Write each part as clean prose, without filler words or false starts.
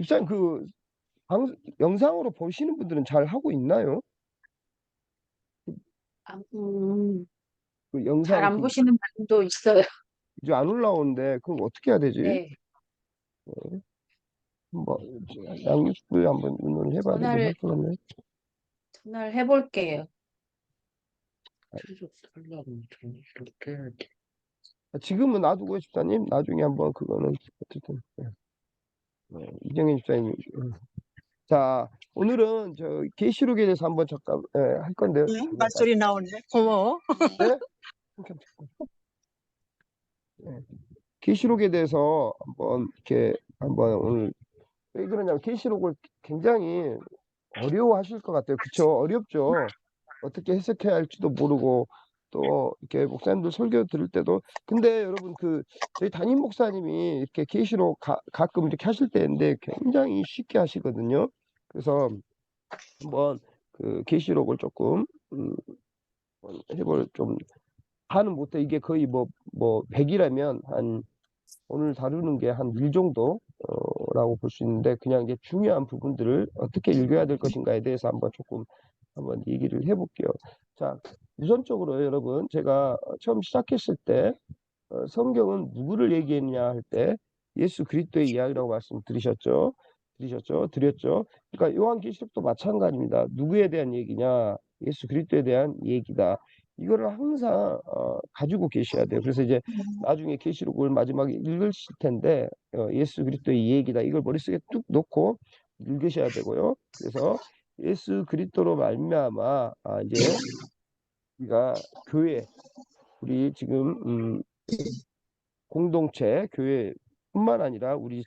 집사님 그 영상으로 보시는 분들은 잘 하고 있나요? 아, 그 잘 영상 안 보시는 분도 있어요. 이제 안 올라오는데 그럼 어떻게 해야 되지? 네. 뭐 양육부에 한번 의논을 해봐야 되긴 할 전화를, 것 같네. 전화를 해볼게요. 계속 하려면 이렇게 해야지. 지금은 놔두고요, 집사님. 나중에 한번 그거는 어쨌든 이정현 집사님. 자, 오늘은 저 계시록에 대해서 한번 잠깐 할 건데요. 응? 말소리 나오네. 고마워. 네? 네. 계시록에 대해서 한번 이렇게 한번 오늘 왜 그러냐면 계시록을 굉장히 어려워하실 것 같아요. 그쵸? 어렵죠. 어떻게 해석해야 할지도 모르고 또 이렇게 목사님들 설교 들을 때도 근데 여러분 그 저희 담임 목사님이 이렇게 계시록 가끔 이렇게 하실 때인데 굉장히 쉽게 하시거든요. 그래서 한번 그 계시록을 조금 음, 해볼 좀 하는 못해 이게 거의 뭐 100이라면 한 오늘 다루는 게 한 1 정도 라고 볼 수 있는데 그냥 이제 중요한 부분들을 어떻게 읽어야 될 것인가에 대해서 한번 조금 한번 얘기를 해볼게요. 자, 우선적으로 여러분 제가 처음 시작했을 때 성경은 누구를 얘기했냐 할 때 예수 그리스도의 이야기라고 말씀드리셨죠. 드렸죠. 그러니까 요한계시록도 마찬가지입니다. 누구에 대한 얘기냐? 예수 그리스도에 대한 얘기다. 이거를 항상 가지고 계셔야 돼요. 그래서 이제 나중에 계시록을 마지막에 읽으실 텐데 예수 그리스도의 얘기다. 이걸 머릿속에 뚝 놓고 읽으셔야 되고요. 그래서 예수 그리스도로 말미암아 이제 우리가 교회 우리 지금 공동체 교회뿐만 아니라 우리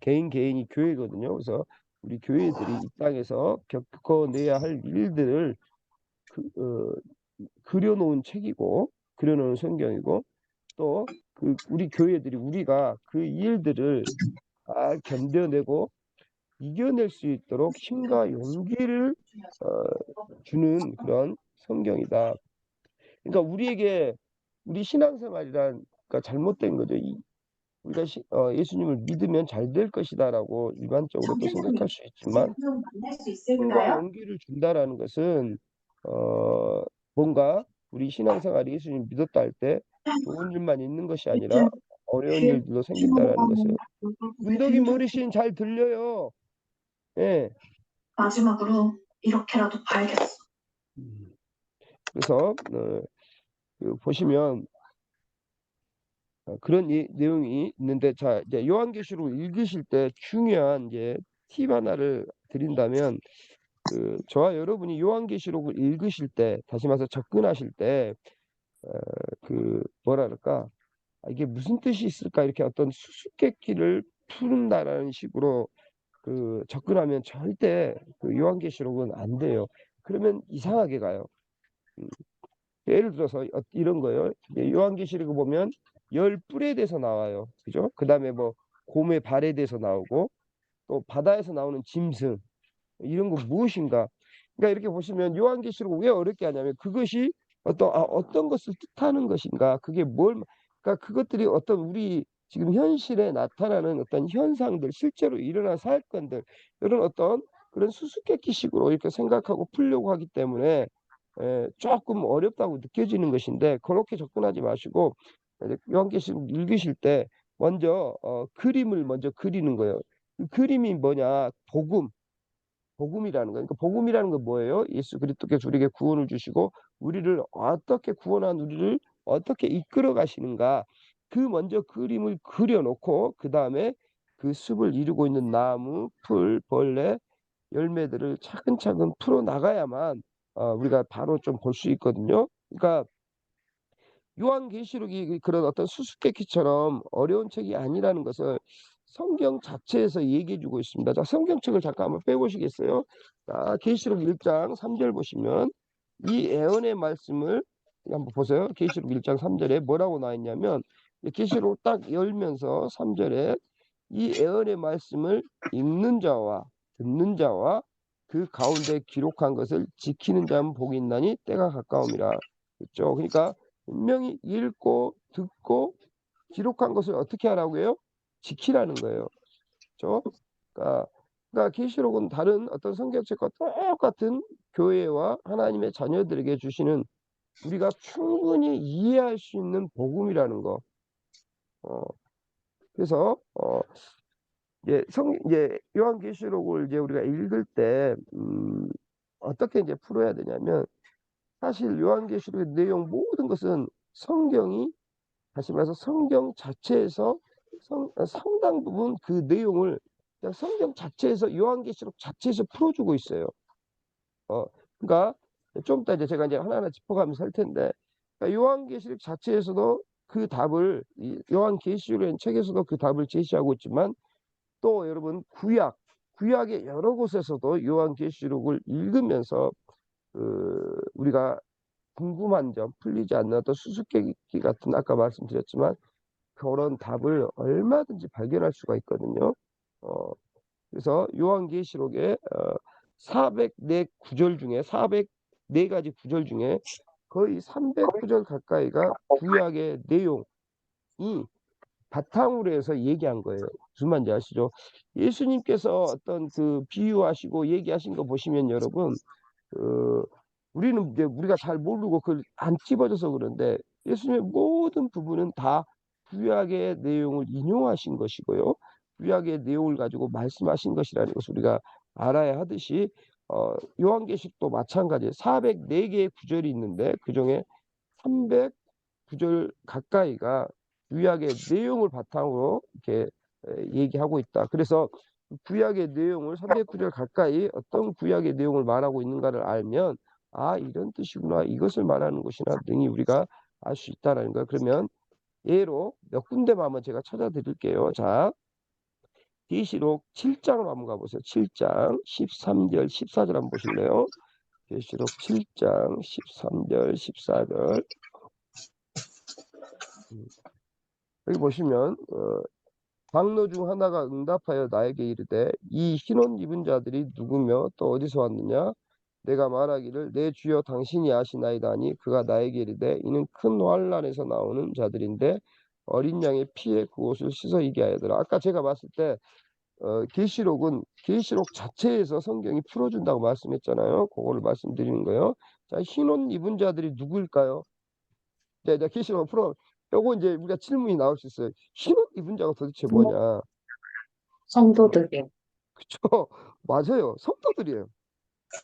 개인이 교회거든요. 그래서 우리 교회들이 이 땅에서 겪어내야 할 일들을 그, 그려놓은 책이고 그려놓은 성경이고 또 그 우리 교회들이 우리가 그 일들을 잘 견뎌내고 이겨낼 수 있도록 힘과 용기를 어, 주는 그런 성경이다. 그러니까 우리에게 우리 신앙생활이란 그러니까 잘못된 거죠. 우리가 예수님을 믿으면 잘 될 것이다라고 일반적으로 또 생각할 수 있지만 힘과 용기를 준다라는 것은 어, 뭔가 우리 신앙생활이 예수님 믿었다 할 때 좋은 일만 있는 것이 아니라 어려운 일들도 생긴다라는 것을 문덕이 어르신 잘 들려요. 예. 마지막으로 이렇게라도 봐야겠어. 그래서 그 보시면 그런 내용이 있는데 자 이제 요한계시록 읽으실 때 중요한 이제 팁 하나를 드린다면 그 저와 여러분이 요한계시록을 읽으실 때 다시 말해서 접근하실 때 그 뭐라 그럴까 이게 무슨 뜻이 있을까 이렇게 어떤 수수께끼를 푸른다라는 식으로 그 접근하면 절대 그 요한계시록은 안 돼요. 그러면 이상하게 가요. 음, 예를 들어서 이런 거예요. 요한계시록을 보면 열 뿔에 대해서 나와요. 그죠? 그 다음에 뭐 곰의 발에 대해서 나오고 또 바다에서 나오는 짐승 이런 거 무엇인가? 그러니까 이렇게 보시면 요한계시록 왜 어렵게 하냐면 그것이 어떤 것을 뜻하는 것인가? 그게 그러니까 그것들이 어떤 우리 지금 현실에 나타나는 어떤 현상들, 실제로 일어난 사건들 이런 어떤 그런 수수께끼식으로 이렇게 생각하고 풀려고 하기 때문에 조금 어렵다고 느껴지는 것인데 그렇게 접근하지 마시고 요한계시록 읽으실 때 먼저 그림을 먼저 그리는 거예요. 그 그림이 뭐냐? 복음이라는 거예요. 그러니까 복음이라는 건 뭐예요? 예수 그리스도께서 우리에게 구원을 주시고 우리를 어떻게 구원한 우리를 어떻게 이끌어 가시는가 그 먼저 그림을 그려놓고 그 다음에 그 숲을 이루고 있는 나무, 풀, 벌레, 열매들을 차근차근 풀어 나가야만 우리가 바로 좀 볼 수 있거든요. 그러니까 요한계시록이 그런 어떤 수수께끼처럼 어려운 책이 아니라는 것을 성경 자체에서 얘기해주고 있습니다. 자, 성경책을 잠깐 한번 빼보시겠어요? 자, 계시록 1장 3절 보시면 이 애언의 말씀을 한번 보세요. 계시록 1장 3절에 뭐라고 나와 있냐면 계시록 딱 열면서 3절에 이 애언의 말씀을 읽는 자와 듣는 자와 그 가운데 기록한 것을 지키는 자는 복이 있나니 때가 가까움이라. 그렇죠? 그러니까 분명히 읽고 듣고 기록한 것을 어떻게 하라고 해요? 지키라는 거예요. 그렇죠? 그러니까 계시록은 다른 어떤 성경책과 똑같은 교회와 하나님의 자녀들에게 주시는 우리가 충분히 이해할 수 있는 복음이라는 거. 그래서 이제 요한계시록을 이제 우리가 읽을 때 어떻게 이제 풀어야 되냐면, 사실 요한계시록의 내용 모든 것은 성경이, 다시 말해서 성경 자체에서 상당 부분 그 내용을 그냥 성경 자체에서, 요한계시록 자체에서 풀어주고 있어요. 그러니까 좀 이따 이제 제가 이제 하나하나 짚어가면서 할 텐데, 그러니까 요한계시록 자체에서도 그 답을, 이 요한계시록의 책에서도 그 답을 제시하고 있지만, 또 여러분 구약의 여러 곳에서도 요한계시록을 읽으면서 우리가 궁금한 점, 풀리지 않는 어떤 수수께끼 같은, 아까 말씀드렸지만 그런 답을 얼마든지 발견할 수가 있거든요. 그래서 요한계시록의 404 구절 중에, 404가지 구절 중에 거의 300구절 가까이가 구약의 내용이 바탕으로 해서 얘기한 거예요. 무슨 말인지 아시죠? 예수님께서 어떤 그 비유하시고 얘기하신 거 보시면 여러분, 우리는 이제 우리가 잘 모르고 그걸 안 집어져서 그런데, 예수님의 모든 부분은 다 구약의 내용을 인용하신 것이고요. 구약의 내용을 가지고 말씀하신 것이라는 것을 우리가 알아야 하듯이, 요한계시록도 마찬가지예요. 404개의 구절이 있는데 그중에 300구절 가까이가 구약의 내용을 바탕으로 이렇게 얘기하고 있다. 그래서 구약의 내용을 300구절 가까이 어떤 구약의 내용을 말하고 있는가를 알면, 아, 이런 뜻이구나, 이것을 말하는 것이나 등이 우리가 알 수 있다라는 거예요. 그러면 예로 몇 군데만 한번 제가 찾아드릴게요. 자, 계시록 7장으로 한번 가보세요. 7장 13절 14절 한번 보실래요? 계시록 7장 13절 14절. 여기 보시면 장로 중 하나가 응답하여 나에게 이르되, 이 흰옷 입은 자들이 누구며 또 어디서 왔느냐? 내가 말하기를, 내 주여 당신이 아시나이다 하니, 그가 나에게 이르되, 이는 큰 환난에서 나오는 자들인데 어린 양의 피에 그 옷을 씻어 입게 하였더라. 아까 제가 봤을 때 계시록은 계시록 자체에서 성경이 풀어준다고 말씀했잖아요. 그거를 말씀드리는 거예요. 자, 흰옷 입은 자들이 누구일까요? 자, 계시록 풀어. 요거 이제 우리가 질문이 나올 수 있어요. 흰옷 입은 자가 도대체 뭐냐? 성도들이요. 그쵸? 맞아요. 성도들이에요.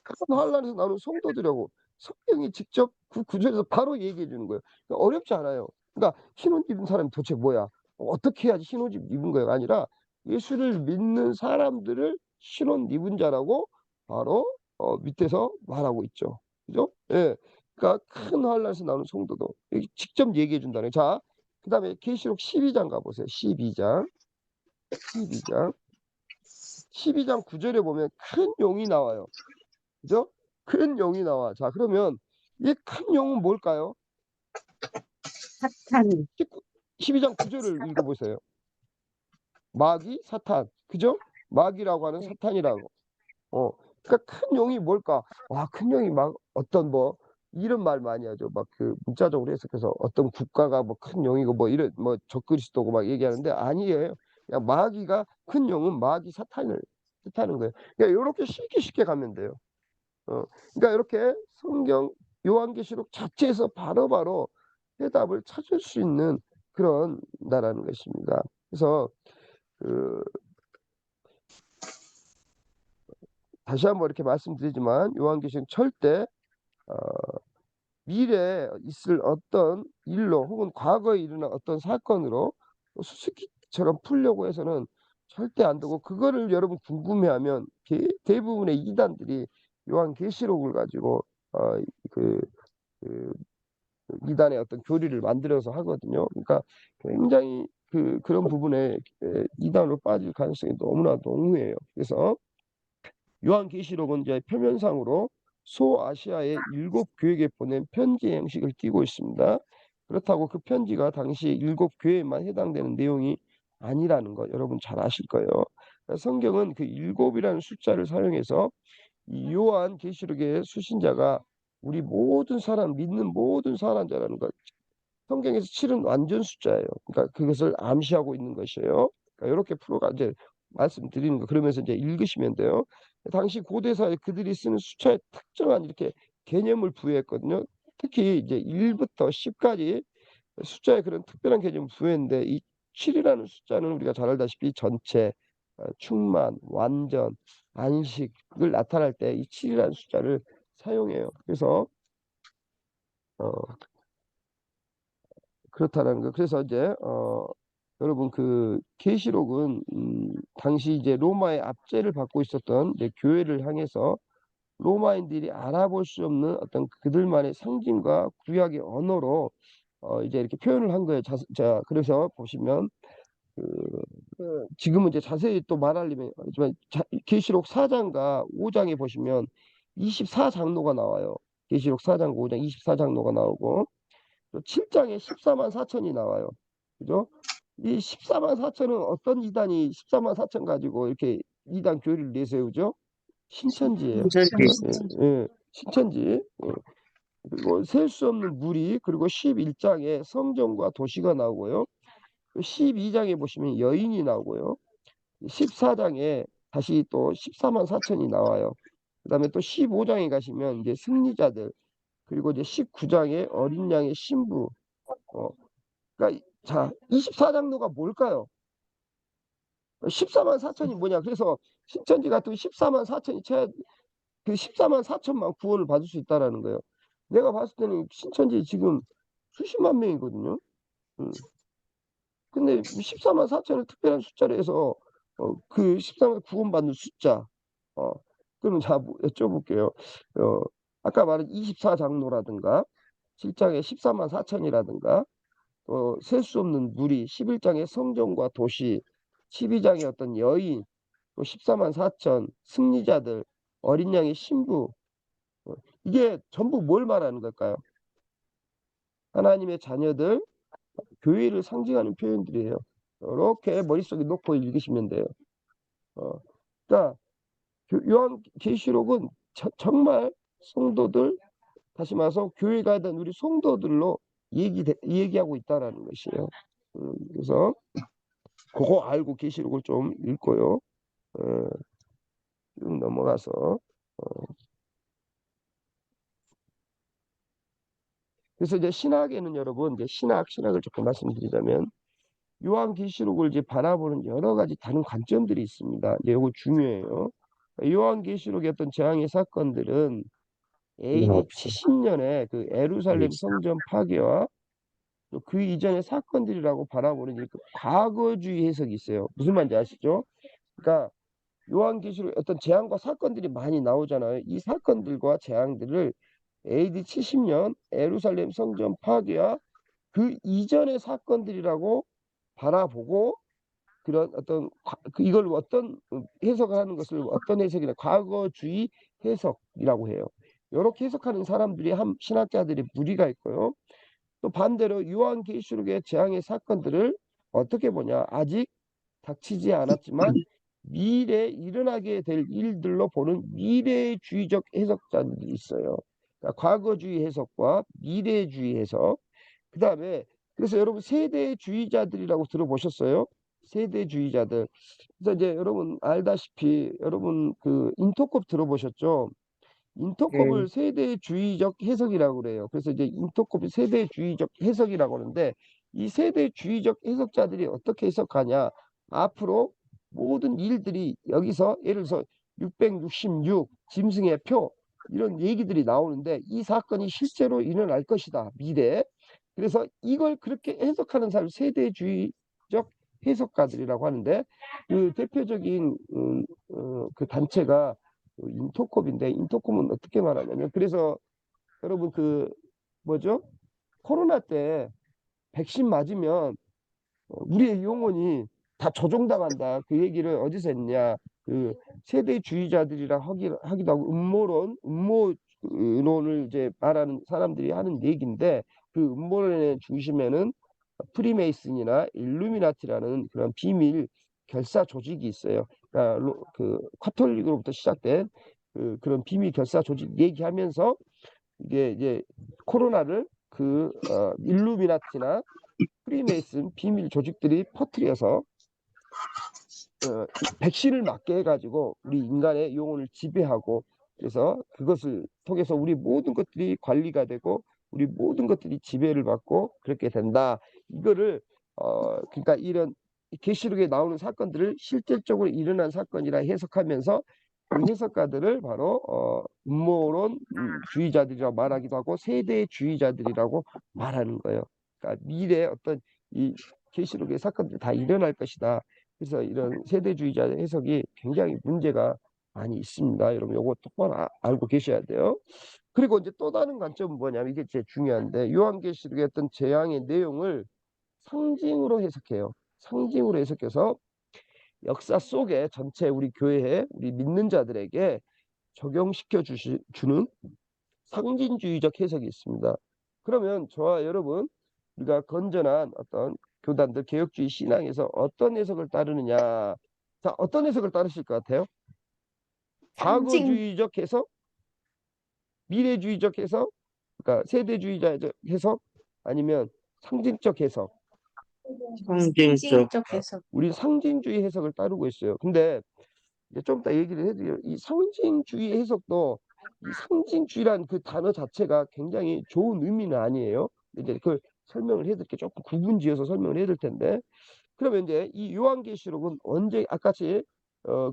큰 환란에서 나오는 성도들이라고 성경이 직접 그 구절에서 바로 얘기해 주는 거예요. 그러니까 어렵지 않아요. 그러니까 흰옷 입은 사람이 도대체 뭐야? 어떻게 해야지 흰옷 입은 거가 아니라, 예수를 믿는 사람들을 흰옷 입은 자라고 바로 밑에서 말하고 있죠. 그죠? 예. 그러니까 큰 환란에서 나오는 성도도 여기 직접 얘기해 준다는. 자, 그다음에 계시록 12장 가보세요. 12장 12장 9절에 보면 큰 용이 나와요. 그죠? 큰 용이 나와. 자, 그러면 이 큰 용은 뭘까요? 사탄. 12장 9절을 읽어보세요. 마귀, 사탄. 그죠? 마귀라고 하는 사탄이라고. 그러니까 큰 용이 뭘까? 와, 큰 용이 막 어떤 뭐 이런 말 많이 하죠. 막 그 문자적으로 해석해서 어떤 국가가 뭐 큰 용이고 뭐 이런 뭐 적그리스도고 막 얘기하는데, 아니에요. 그냥 마귀가, 큰 용은 마귀 사탄을 뜻하는 거예요. 그러니까 이렇게 쉽게 가면 돼요. 그러니까 이렇게 성경 요한계시록 자체에서 바로바로 해답을 찾을 수 있는 그런 나라는 것입니다. 그래서 다시 한번 이렇게 말씀드리지만, 요한계시록 절대 미래에 있을 어떤 일로 혹은 과거에 일어난 어떤 사건으로 수수께끼처럼 풀려고 해서는 절대 안 되고, 그거를 여러분 궁금해하면 대부분의 이단들이 요한계시록을 가지고 그 이단의 어떤 교리를 만들어서 하거든요. 그러니까 굉장히 그런 부분에 이단으로 빠질 가능성이 너무나 농후해요. 그래서 요한계시록은 이제 표면상으로 소아시아의 7교회에 보낸 편지 형식을 띠고 있습니다. 그렇다고 그 편지가 당시 7교회에만 해당되는 내용이 아니라는 거 여러분 잘 아실 거예요. 성경은 그 7이라는 숫자를 사용해서 이 요한계시록의 수신자가 우리 모든 사람, 믿는 모든 사람자라는 것, 성경에서 7은 완전 숫자예요. 그러니까 그것을 암시하고 있는 것이에요. 그러니까 이렇게 풀어가 이제 말씀드리는 거. 그러면서 이제 읽으시면 돼요. 당시 고대사에 그들이 쓰는 숫자에 특정한 이렇게 개념을 부여했거든요. 특히 이제 1부터 10까지 숫자에 그런 특별한 개념을 부여했는데 이 7이라는 숫자는 우리가 잘 알다시피 전체, 충만, 완전, 안식을 나타날 때 이 7이라는 숫자를 사용해요. 그래서 그렇다는 거. 그래서 이제 여러분 그 계시록은 당시 이제 로마의 압제를 받고 있었던 이제 교회를 향해서 로마인들이 알아볼 수 없는 어떤 그들만의 상징과 구약의 언어로 이제 이렇게 표현을 한 거예요. 자, 그래서 보시면 지금은 이제 자세히 또 말하려면 하지만 계시록 4장과 5장에 보시면 24장로가 나와요. 계시록 4장, 5장 24장로가 나오고 또 7장에 14만 4천이 나와요. 그죠? 이 14만 4천은 어떤 이단이 14만 4천 가지고 이렇게 이단 교리를 내세우죠? 신천지예요. 신천지. 그리고 셀 수 없는 무리, 그리고 11장에 성전과 도시가 나오고요. 12장에 보시면 여인이 나오고요. 14장에 다시 또 14만 4천이 나와요. 그 다음에 또 15장에 가시면 이제 승리자들, 그리고 이제 19장에 어린 양의 신부. 그러니까 자, 24장로가 뭘까요? 14만 4천이 뭐냐? 그래서 신천지 같은 14만 4천이 채 그 14만 4천만 구원을 받을 수 있다라는 거예요. 내가 봤을 때는 신천지 지금 수십만 명이거든요. 근데 14만 4천을 특별한 숫자로 해서 그 14만 구원받는 숫자. 그러면 자 여쭤볼게요. 아까 말한 24장로라든가 7장에 14만 4천이라든가 또 셀 수 없는 무리 11장의 성전과 도시 12장의 어떤 여인 또 14만 4천 승리자들 어린 양의 신부 이게 전부 뭘 말하는 걸까요? 하나님의 자녀들 교회를 상징하는 표현들이에요. 이렇게 머릿속에 놓고 읽으시면 돼요. 그러니까 요한 계시록은 정말 성도들 다시 말해서 교회 가던 우리 성도들로 얘기하고 있다라는 것이에요. 그래서 그거 알고 계시록을 좀 읽고요. 쭉 넘어가서 그래서 이제 신학에는 여러분 이제 신학을 조금 말씀드리자면 요한계시록을 이제 바라보는 여러 가지 다른 관점들이 있습니다. 이제 이거 중요해요. 요한계시록의 어떤 재앙의 사건들은 AD 70년에 그 에루살렘 성전 파괴와 또 그 이전의 사건들이라고 바라보는 그 과거주의 해석이 있어요. 무슨 말인지 아시죠? 그러니까 요한계시록 어떤 재앙과 사건들이 많이 나오잖아요. 이 사건들과 재앙들을 AD 70년 에루살렘 성전 파괴와 그 이전의 사건들이라고 바라보고 그런 어떤 이걸 어떤 해석을 하는 것을 어떤 해석이나 과거주의 해석이라고 해요. 이렇게 해석하는 사람들이 신학자들의 무리가 있고요. 또 반대로 요한계시록의 재앙의 사건들을 어떻게 보냐? 아직 닥치지 않았지만 미래에 일어나게 될 일들로 보는 미래주의적 해석자들이 있어요. 그러니까 과거주의 해석과 미래주의 해석. 그 다음에 그래서 여러분 세대주의자들이라고 들어보셨어요? 세대주의자들. 그래서 이제 여러분 알다시피 여러분 그 인터콥 들어보셨죠? 인터콥을 세대주의적 해석이라고 그래요. 그래서 이제 인터콥이 세대주의적 해석이라고 하는데 이 세대주의적 해석자들이 어떻게 해석하냐? 앞으로 모든 일들이 여기서 예를 들어서 666 짐승의 표 이런 얘기들이 나오는데 이 사건이 실제로 일어날 것이다. 미래에. 그래서 이걸 그렇게 해석하는 사람 세대주의적 해석가들이라고 하는데 그 대표적인 그 단체가 인터콥인데 인터콥은 어떻게 말하냐면 그래서 여러분 그 뭐죠? 코로나 때 백신 맞으면 우리의 영혼이 다 조종당한다. 그 얘기를 어디서 했냐? 그 세대주의자들이랑 하기도 하고 음모론을 이제 말하는 사람들이 하는 얘기인데 그 음모론의 중심에는 프리메이슨이나 일루미나티라는 그런 비밀 결사 조직이 있어요. 그러니까 그 카톨릭으로부터 시작된 그런 비밀 결사 조직 얘기하면서 이게 이제 코로나를 그 일루미나티나 프리메이슨 비밀 조직들이 퍼뜨려서 백신을 맞게 해가지고 우리 인간의 영혼을 지배하고, 그래서 그것을 통해서 우리 모든 것들이 관리가 되고 우리 모든 것들이 지배를 받고 그렇게 된다. 이거를 그러니까 이런 계시록에 나오는 사건들을 실질적으로 일어난 사건이라 해석하면서 그 해석가들을 바로 음모론 주의자들이라고 말하기도 하고 세대주의자들이라고 말하는 거예요. 그러니까 미래에 어떤 이 계시록의 사건들이 다 일어날 것이다. 그래서 이런 세대주의자 해석이 굉장히 문제가 많이 있습니다. 여러분 요거 똑바로 알고 계셔야 돼요. 그리고 이제 또 다른 관점은 뭐냐면 이게 제일 중요한데, 요한계시록의 어떤 재앙의 내용을 상징으로 해석해요. 상징으로 해석해서 역사 속에 전체 우리 교회에 우리 믿는 자들에게 적용시켜 주는 상징주의적 해석이 있습니다. 그러면 저와 여러분, 우리가 건전한 어떤 교단들 개혁주의 신앙에서 어떤 해석을 따르느냐? 자, 어떤 해석을 따르실 것 같아요? 상징. 과거주의적 해석, 미래주의적 해석, 그러니까 세대주의자적 해석, 아니면 상징적 해석. 상징적. 상징적 해석. 우리 상징주의 해석을 따르고 있어요. 근데 이제 좀 이따 얘기를 해드려요. 이 상징주의 해석도, 이 상징주의란 그 단어 자체가 굉장히 좋은 의미는 아니에요. 이제 그걸 설명을 해드릴게, 조금 구분지어서 설명을 해드릴 텐데, 그러면 이제 이 요한계시록은 언제, 아까같이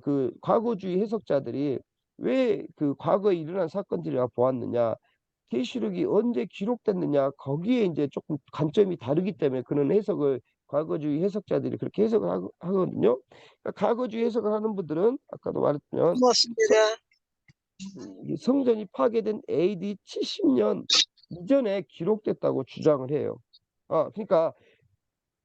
그 과거주의 해석자들이 왜 그 과거에 일어난 사건들이라 보았느냐, 계시록이 언제 기록됐느냐, 거기에 이제 조금 관점이 다르기 때문에 그런 해석을 과거주의 해석자들이 그렇게 해석을 하거든요. 그러니까 과거주의 해석을 하는 분들은 아까도 말했지만 고맙습니다. 이 성전이 파괴된 AD 70년 이전에 기록됐다고 주장을 해요.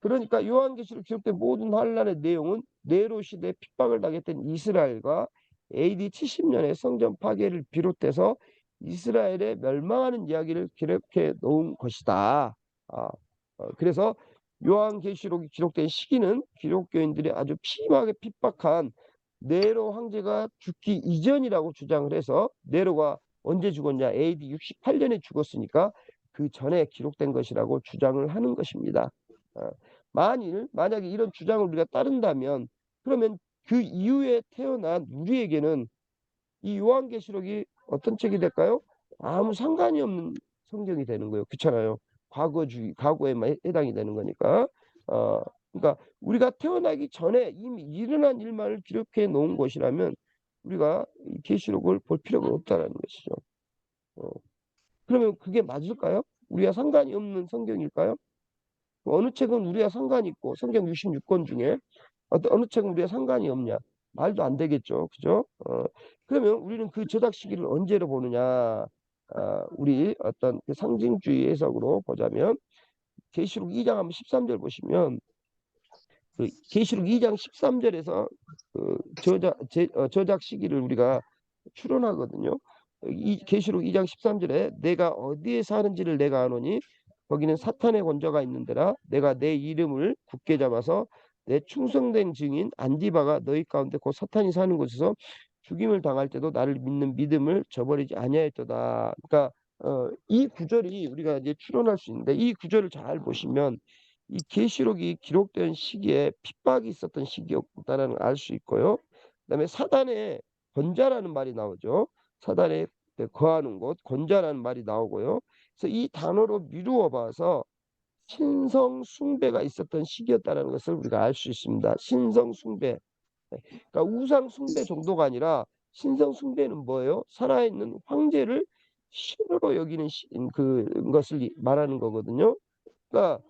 그러니까 요한계시록 기록된 모든 환란의 내용은 네로 시대 핍박을 당했던 이스라엘과 AD 70년의 성전 파괴를 비롯해서 이스라엘의 멸망하는 이야기를 기록해 놓은 것이다. 그래서 요한계시록이 기록된 시기는 기독교인들이 아주 심하게 핍박한 네로 황제가 죽기 이전이라고 주장을 해서, 네로가 언제 죽었냐? AD 68년에 죽었으니까 그 전에 기록된 것이라고 주장을 하는 것입니다. 만약에 이런 주장을 우리가 따른다면, 그러면 그 이후에 태어난 우리에게는 이 요한계시록이 어떤 책이 될까요? 아무 상관이 없는 성경이 되는 거예요. 그렇잖아요. 과거에만 해당이 되는 거니까. 그러니까 우리가 태어나기 전에 이미 일어난 일만을 기록해 놓은 것이라면 우리가 이 계시록을 볼 필요가 없다는 것이죠. 그러면 그게 맞을까요? 우리가 상관이 없는 성경일까요? 어느 책은 우리가 상관이 있고, 성경 66권 중에 어느 책은 우리가 상관이 없냐? 말도 안 되겠죠. 그죠? 그러면 우리는 그 저작 시기를 언제로 보느냐? 우리 어떤 그 상징주의 해석으로 보자면, 계시록 2장 한번 13절 보시면, 그 계시록 2장 13절에서 그 저작 시기를 우리가 추론하거든요. 이 계시록 2장 13절에 내가 어디에 사는지를 내가 아노니 거기는 사탄의 권좌가 있는 데라, 내가 내 이름을 굳게 잡아서 내 충성된 증인 안디바가 너희 가운데 곧 사탄이 사는 곳에서 죽임을 당할 때도 나를 믿는 믿음을 저버리지 아니하였도다. 그러니까 이 구절이 우리가 이제 추론할 수 있는데, 이 구절을 잘 보시면 이 계시록이 기록된 시기에 핍박이 있었던 시기였다는 걸 알 수 있고요. 그다음에 사단의 권좌라는 말이 나오죠. 사단의 거하는 곳, 권좌라는 말이 나오고요. 그래서 이 단어로 미루어 봐서 신성 숭배가 있었던 시기였다는 것을 우리가 알 수 있습니다. 신성 숭배. 그러니까 우상 숭배 정도가 아니라 신성 숭배는 뭐예요? 살아있는 황제를 신으로 여기는 그것을 말하는 거거든요. 그러니까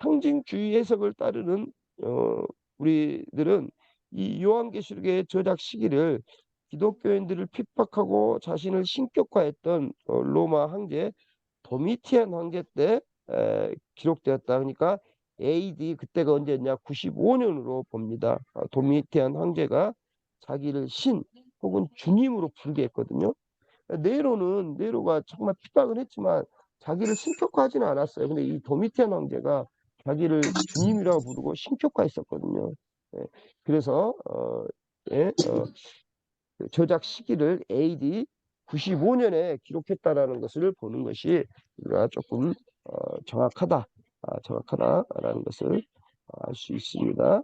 상징주의 해석을 따르는 우리들은 이 요한계시록의 저작 시기를 기독교인들을 핍박하고 자신을 신격화했던 로마 황제 도미티안 황제 때 기록되었다. 그러니까 AD 그때가 언제였냐? 95년으로 봅니다. 도미티안 황제가 자기를 신 혹은 주님으로 부르게 했거든요. 네로가 정말 핍박을 했지만 자기를 신격화하지는 않았어요. 근데 이 도미티안 황제가 자기를 주님이라고 부르고 신격화했었거든요. 그래서 그 저작 시기를 AD 95년에 기록했다라는 것을 보는 것이 우리가 조금 정확하다라는 것을 알 수 있습니다.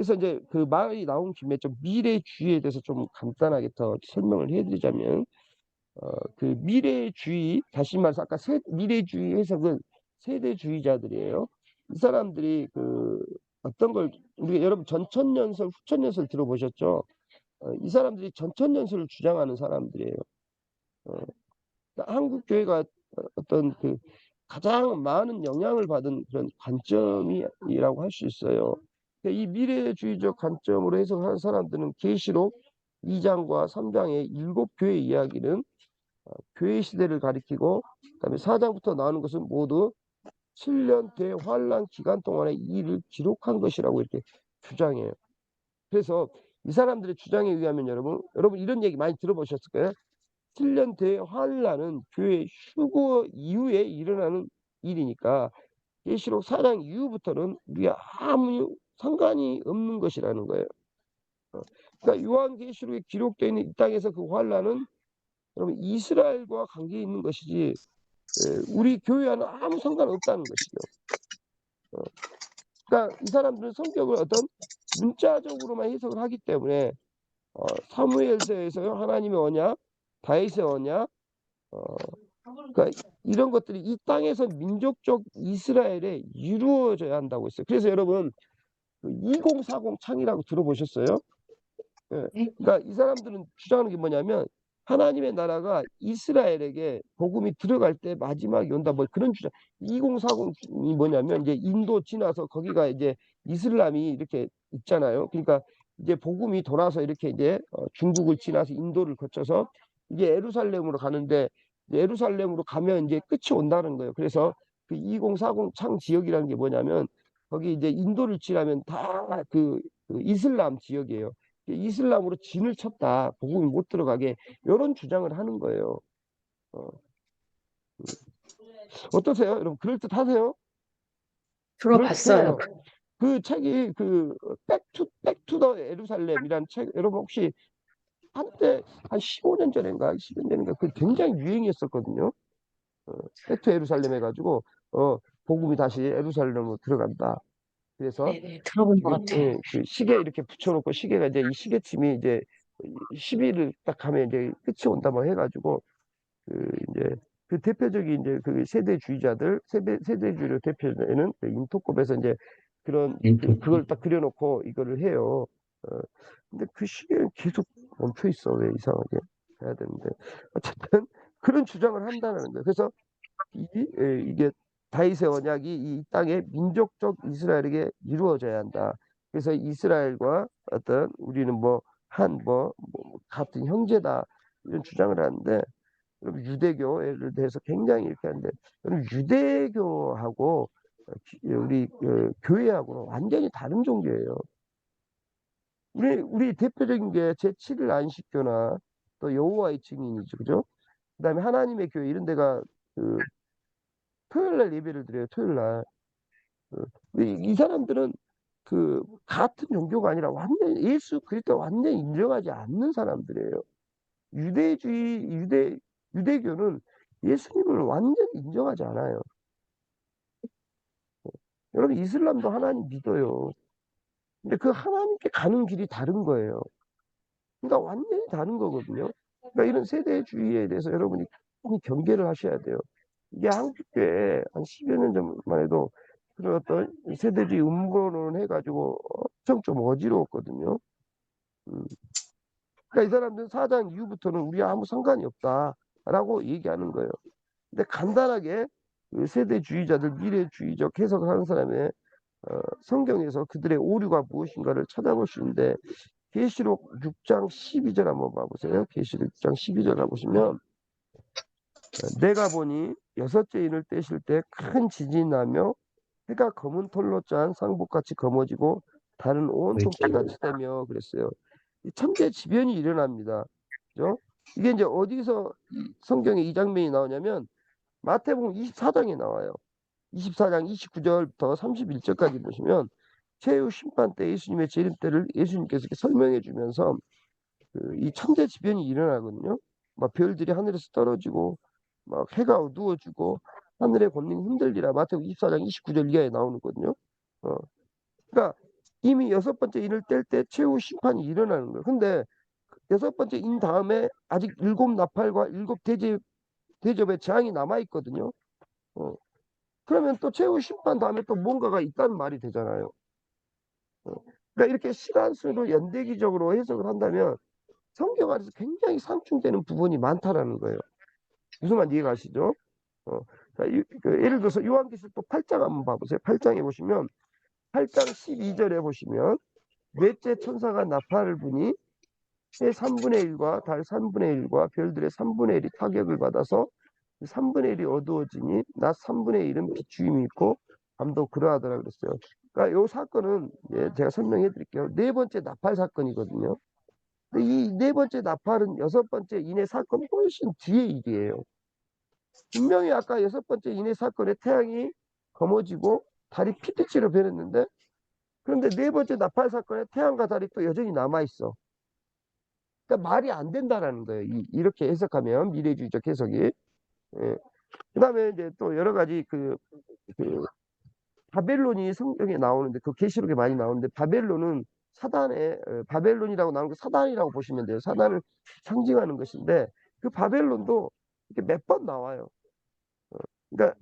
그래서 이제 그 말이 나온 김에 좀 미래주의에 대해서 좀 간단하게 더 설명을 해드리자면, 그 미래주의, 다시 말해서 아까 미래주의 해석은 세대주의자들이에요. 이 사람들이 그 어떤 걸, 우리 여러분 전천년설, 후천년설 들어보셨죠? 이 사람들이 전천년설을 주장하는 사람들이에요. 그러니까 한국 교회가 어떤 그 가장 많은 영향을 받은 그런 관점이라고 할 수 있어요. 이 미래주의적 관점으로 해석하는 사람들은 계시록 2장과 3장의 7교회 이야기는 교회 시대를 가리키고, 그다음에 4장부터 나오는 것은 모두 7년 대환란 기간 동안의 일을 기록한 것이라고 이렇게 주장해요. 그래서 이 사람들의 주장에 의하면 여러분 이런 얘기 많이 들어보셨을 거예요. 7년 대환란은 교회 휴거 이후에 일어나는 일이니까 계시록 4장 이후부터는 우리가 아무 상관이 없는 것이라는 거예요. 그러니까 요한계시록에 기록되어 있는 이 땅에서 그 환란은 여러분 이스라엘과 관계 있는 것이지 우리 교회와는 아무 상관없다는 것이죠. 그러니까 이 사람들은 성격을 어떤 문자적으로만 해석을 하기 때문에 사무엘서에서요 하나님의 언약, 다윗의 언약, 그러니까 이런 것들이 이 땅에서 민족적 이스라엘에 이루어져야 한다고 했어요. 그래서 여러분 2040 창이라고 들어보셨어요? 예. 그러니까 이 사람들은 주장하는 게 뭐냐면 하나님의 나라가 이스라엘에게 복음이 들어갈 때 마지막이 온다, 뭐 그런 주장. 2040이 뭐냐면 이제 인도 지나서 거기가 이제 이슬람이 이렇게 있잖아요. 그러니까 이제 복음이 돌아서 이렇게 이제 중국을 지나서 인도를 거쳐서 이제 예루살렘으로 가는데, 예루살렘으로 가면 이제 끝이 온다는 거예요. 그래서 그 2040 창 지역이라는 게 뭐냐면 거기 이제 인도를 지나면 다 그 이슬람 지역이에요. 이슬람으로 진을 쳤다, 복음이 못 들어가게, 이런 주장을 하는 거예요. 어떠세요, 여러분? 그럴듯하세요? 들어봤어요. 그럴듯해요. 그 책이 그 백투 더 예루살렘이라는 책, 여러분 혹시 한때 한 15년 전인가 10년 전인가 그 굉장히 유행했었거든요. 백투 예루살렘 해가지고 복음이 다시 예루살렘으로 들어간다. 그래서 네네, 들어본 것 같아요. 그 시계 이렇게 붙여놓고, 시계가 이제 이 시계침이 이제 10일을 딱 하면 이제 끝이 온다 뭐 해가지고 이제 그 대표적인 이제 그 세대주의를 대표되는 그 인터콥에서 이제 그런 그걸 딱 그려놓고 이거를 해요. 근데 그 시계는 계속 멈춰 있어. 왜 이상하게 해야 되는데 어쨌든 그런 주장을 한다는 거예요. 그래서 이게 다윗의 언약이 이 땅의 민족적 이스라엘에게 이루어져야 한다. 그래서 이스라엘과 어떤 우리는 뭐 같은 형제다, 이런 주장을 하는데, 여러분 유대교에 대해서 굉장히 이렇게 하는데, 여러분 유대교하고 우리 교회하고는 완전히 다른 종교예요. 우리 대표적인 게 제7일 안식교나 또 여호와의 증인이죠, 그죠? 그다음에 하나님의 교회, 이런 데가 그 토요일날 예배를 드려요. 토요일날. 이 사람들은 그 같은 종교가 아니라 완전히 예수 그리스도 완전히 인정하지 않는 사람들이에요. 유대교는 예수님을 완전히 인정하지 않아요. 여러분 이슬람도 하나님 믿어요. 근데 그 하나님께 가는 길이 다른 거예요. 그러니까 완전히 다른 거거든요. 그러니까 이런 세대주의에 대해서 여러분이 꼭 경계를 하셔야 돼요. 이게 한국교회에 한 10여 년 전만 해도 그런 어떤 세대주의 음모론을 해가지고 엄청 좀 어지러웠거든요. 그러니까 이 사람들은 4장 이후부터는 우리와 아무 상관이 없다라고 얘기하는 거예요. 근데 간단하게 그 세대주의자들, 미래주의적 해석을 하는 사람의 성경에서 그들의 오류가 무엇인가를 찾아볼 수 있는데, 계시록 6장 12절 한번 봐보세요. 계시록 6장 12절 가보시면, 내가 보니 여섯째 인을 떼실 때 큰 지진이 나며 해가 검은 털로 짠 상복같이 검어지고 다른 온통 피같이 되며 그랬어요. 이 천재지변이 일어납니다. 그죠? 이게 이제 어디서 성경에 이 장면이 나오냐면 마태복음 24장에 나와요. 24장 29절부터 31절까지 보시면 최후 심판 때 예수님의 재림 때를 예수님께서 이렇게 설명해 주면서 이 천재지변이 일어나거든요. 막 별들이 하늘에서 떨어지고 막 해가 어두워지고 하늘의 권능이 흔들리라, 마태복음 24장 29절 이하에 나오거든요. 그러니까 이미 6번째 인을 뗄 때 최후 심판이 일어나는 거예요. 근데 6번째 인 다음에 아직 7나팔과 7대접의 재앙이 남아있거든요. 그러면 또 최후 심판 다음에 또 뭔가가 있다는 말이 되잖아요. 그러니까 이렇게 시간순으로 연대기적으로 해석을 한다면 성경 안에서 굉장히 상충되는 부분이 많다라는 거예요. 무슨 말인지 이해가 가시죠? 자, 예를 들어서 요한계시록 8장 한번 봐보세요. 8장에 보시면 8장 12절에 보시면 넷째 천사가 나팔을 부니 해 3분의 1과 달 3분의 1과 별들의 3분의 1이 타격을 받아서 3분의 1이 어두워지니 낮 3분의 1은 비추임이 있고 밤도 그러하더라 그랬어요. 그러니까 이 사건은 제가 설명해 드릴게요. 네 번째 나팔 사건이거든요. 근데 이 네 번째 나팔은 6번째 인의 사건 훨씬 뒤의 일이에요. 분명히 아까 6번째 인의 사건에 태양이 검어지고 달이 피빛으로 변했는데, 그런데 네 번째 나팔 사건에 태양과 달이 또 여전히 남아있어. 그러니까 말이 안 된다라는 거예요. 이렇게 해석하면 미래주의적 해석이. 예. 그다음에 이제 또 여러 가지 그 바벨론이 성경에 나오는데, 그 계시록에 많이 나오는데, 바벨론은 바벨론이라고 나오는 게 사단이라고 보시면 돼요. 사단을 상징하는 것인데, 그 바벨론도 이렇게 몇 번 나와요. 그러니까